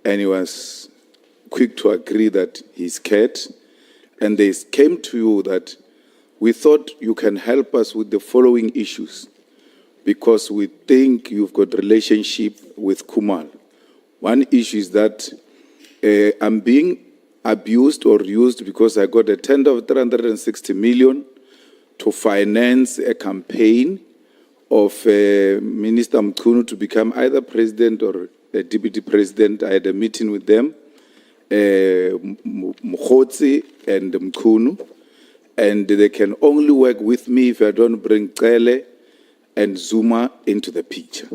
D: And he was quick to agree that he's Cat. And they came to you that we thought you can help us with the following issues because we think you've got relationship with Kumal. One issue is that I'm being abused or used because I got a tender of 360 million to finance a campaign of Minister Mkhunu to become either president or a deputy president. I had a meeting with them, Mkhotsi and Mkhunu, and they can only work with me if I don't bring Cele and Zuma into the picture.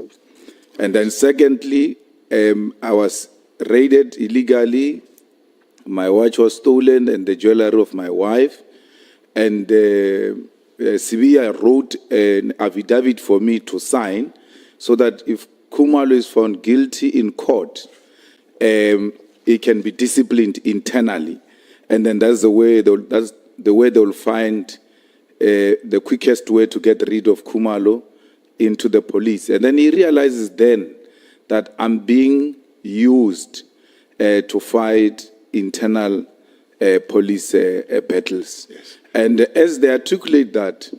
D: And then secondly, I was raided illegally. My watch was stolen and the jewelry of my wife. And Sibia wrote an affidavit for me to sign so that if Kumalo is found guilty in court, he can be disciplined internally. And then that's the way they'll find the quickest way to get rid of Kumalo into the police. And then he realizes then that I'm being used to fight internal police battles. Yes. And as they articulate that,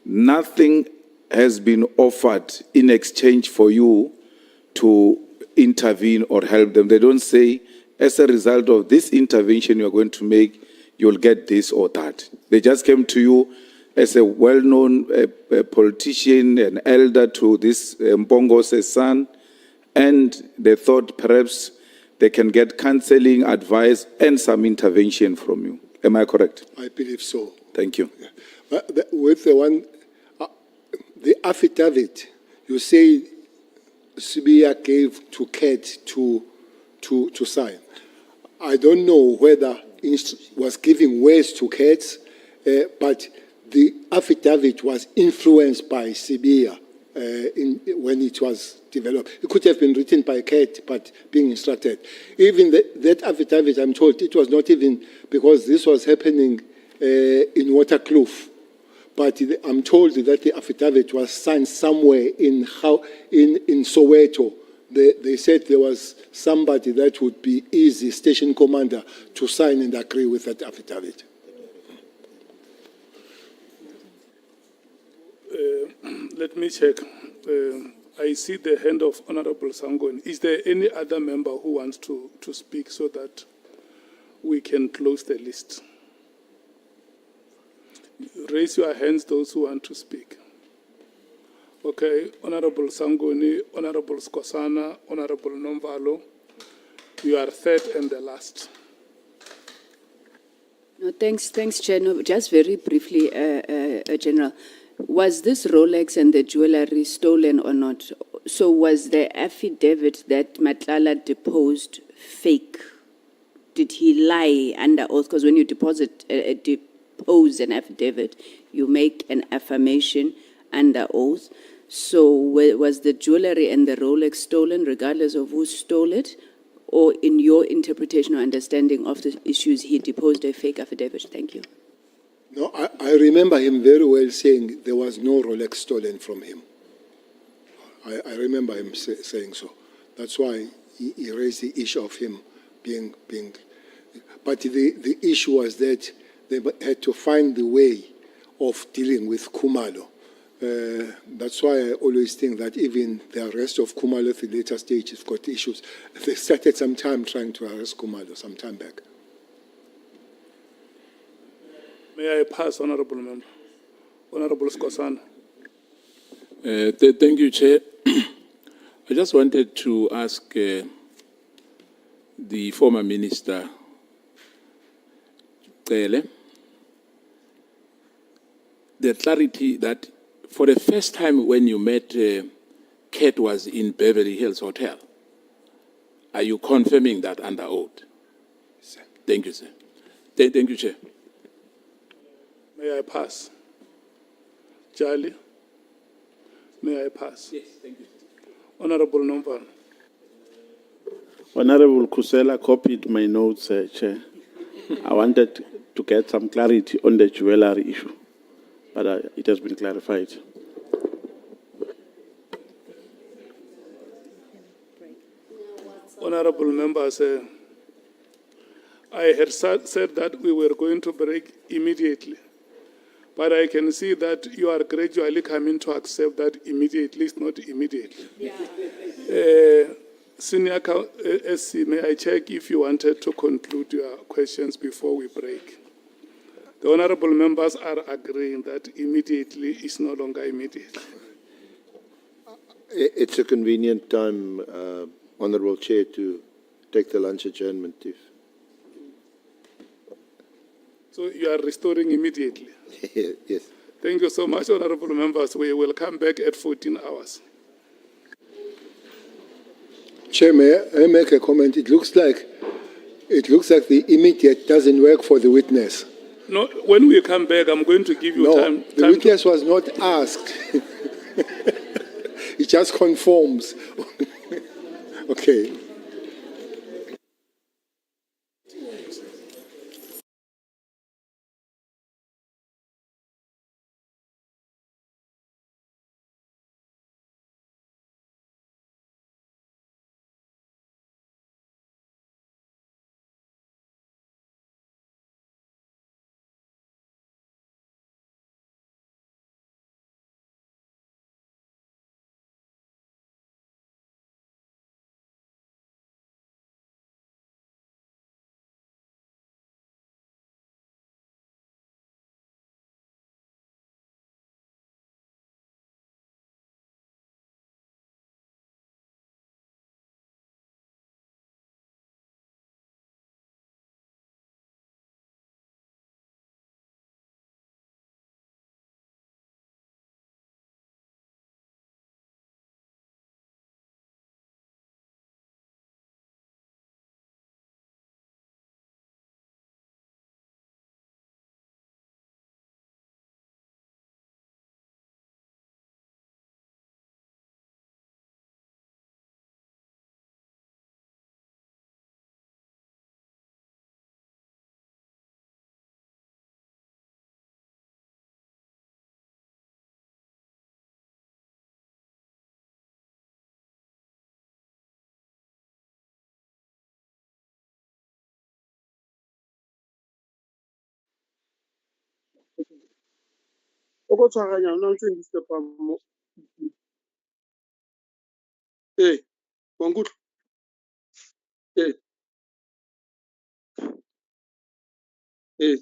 D: nothing has been offered in exchange for you to intervene or help them. They don't say, as a result of this intervention you're going to make, you'll get this or that. They just came to you as a well-known politician, an elder to this Mpongo's son, and they thought perhaps they can get counseling, advice, and some intervention from you. Am I correct?
A: I believe so.
D: Thank you.
A: Yeah. With the one, the affidavit, you say Sibia gave to Kat to sign. I don't know whether was giving words to Kat, but the affidavit was influenced by Sibia when it was developed. It could have been written by Kat, but being instructed. Even that affidavit, I'm told, it was not even because this was happening in Waterkloof. But I'm told that the affidavit was signed somewhere in Soweto. They said there was somebody that would be easy, station commander, to sign and agree with that affidavit.
C: Let me check. I see the hand of Honorable Sangoni. Is there any other member who wants to speak so that we can close the list? Raise your hands, those who want to speak. Okay, Honorable Sangoni, Honorable Skosana, Honorable Nomvalo, you are third and the last.
F: No, thanks, Chair. No, just very briefly, General. Was this Rolex and the jewelry stolen or not? So was the affidavit that Matlala deposed fake? Did he lie under oath? Because when you depose an affidavit, you make an affirmation under oath. So was the jewelry and the Rolex stolen, regardless of who stole it? Or in your interpretation or understanding of the issues, he deposed a fake affidavit? Thank you.
A: No, I remember him very well saying there was no Rolex stolen from him. I remember him saying so. That's why he raised the issue of him being. But the issue was that they had to find the way of dealing with Khumalo. That's why I always think that even the arrest of Khumalo at the later stage has got issues. They started some time trying to arrest Khumalo some time back.
C: May I pass, Honorable Member? Honorable Skosana.
J: Thank you, Chair. I just wanted to ask the former Minister, Cele, the clarity that for the first time when you met Kate was in Beverly Hills Hotel. Are you confirming that under oath?
A: Sir.
J: Thank you, sir. Thank you, Chair.
C: May I pass? Charlie? May I pass?
J: Yes, thank you.
C: Honorable Nomvan.
K: Honorable Kusela copied my notes, Chair. I wanted to get some clarity on the jewelry issue, but it has been clarified.
C: Honorable members, I had said that we were going to break immediately, but I can see that you are gradually coming to accept that immediately is not immediately. Yeah. Senior SC, may I check if you wanted to conclude your questions before we break? The honorable members are agreeing that immediately is no longer immediate.
B: It's a convenient time, Honourable Chair, to take the lunch adjournment.
C: So you are restoring immediately?
B: Yes.
C: Thank you so much, honorable members. We will come back at 14 hours.
A: Chair, may I make a comment? It looks like the immediate doesn't work for the witness.
C: No, when we come back, I'm going to give you time.
A: The witness was not asked. It just conforms. Okay.
L: Okotshwaraganya o ntse disturb mo. Wa nkutlwa? Ee.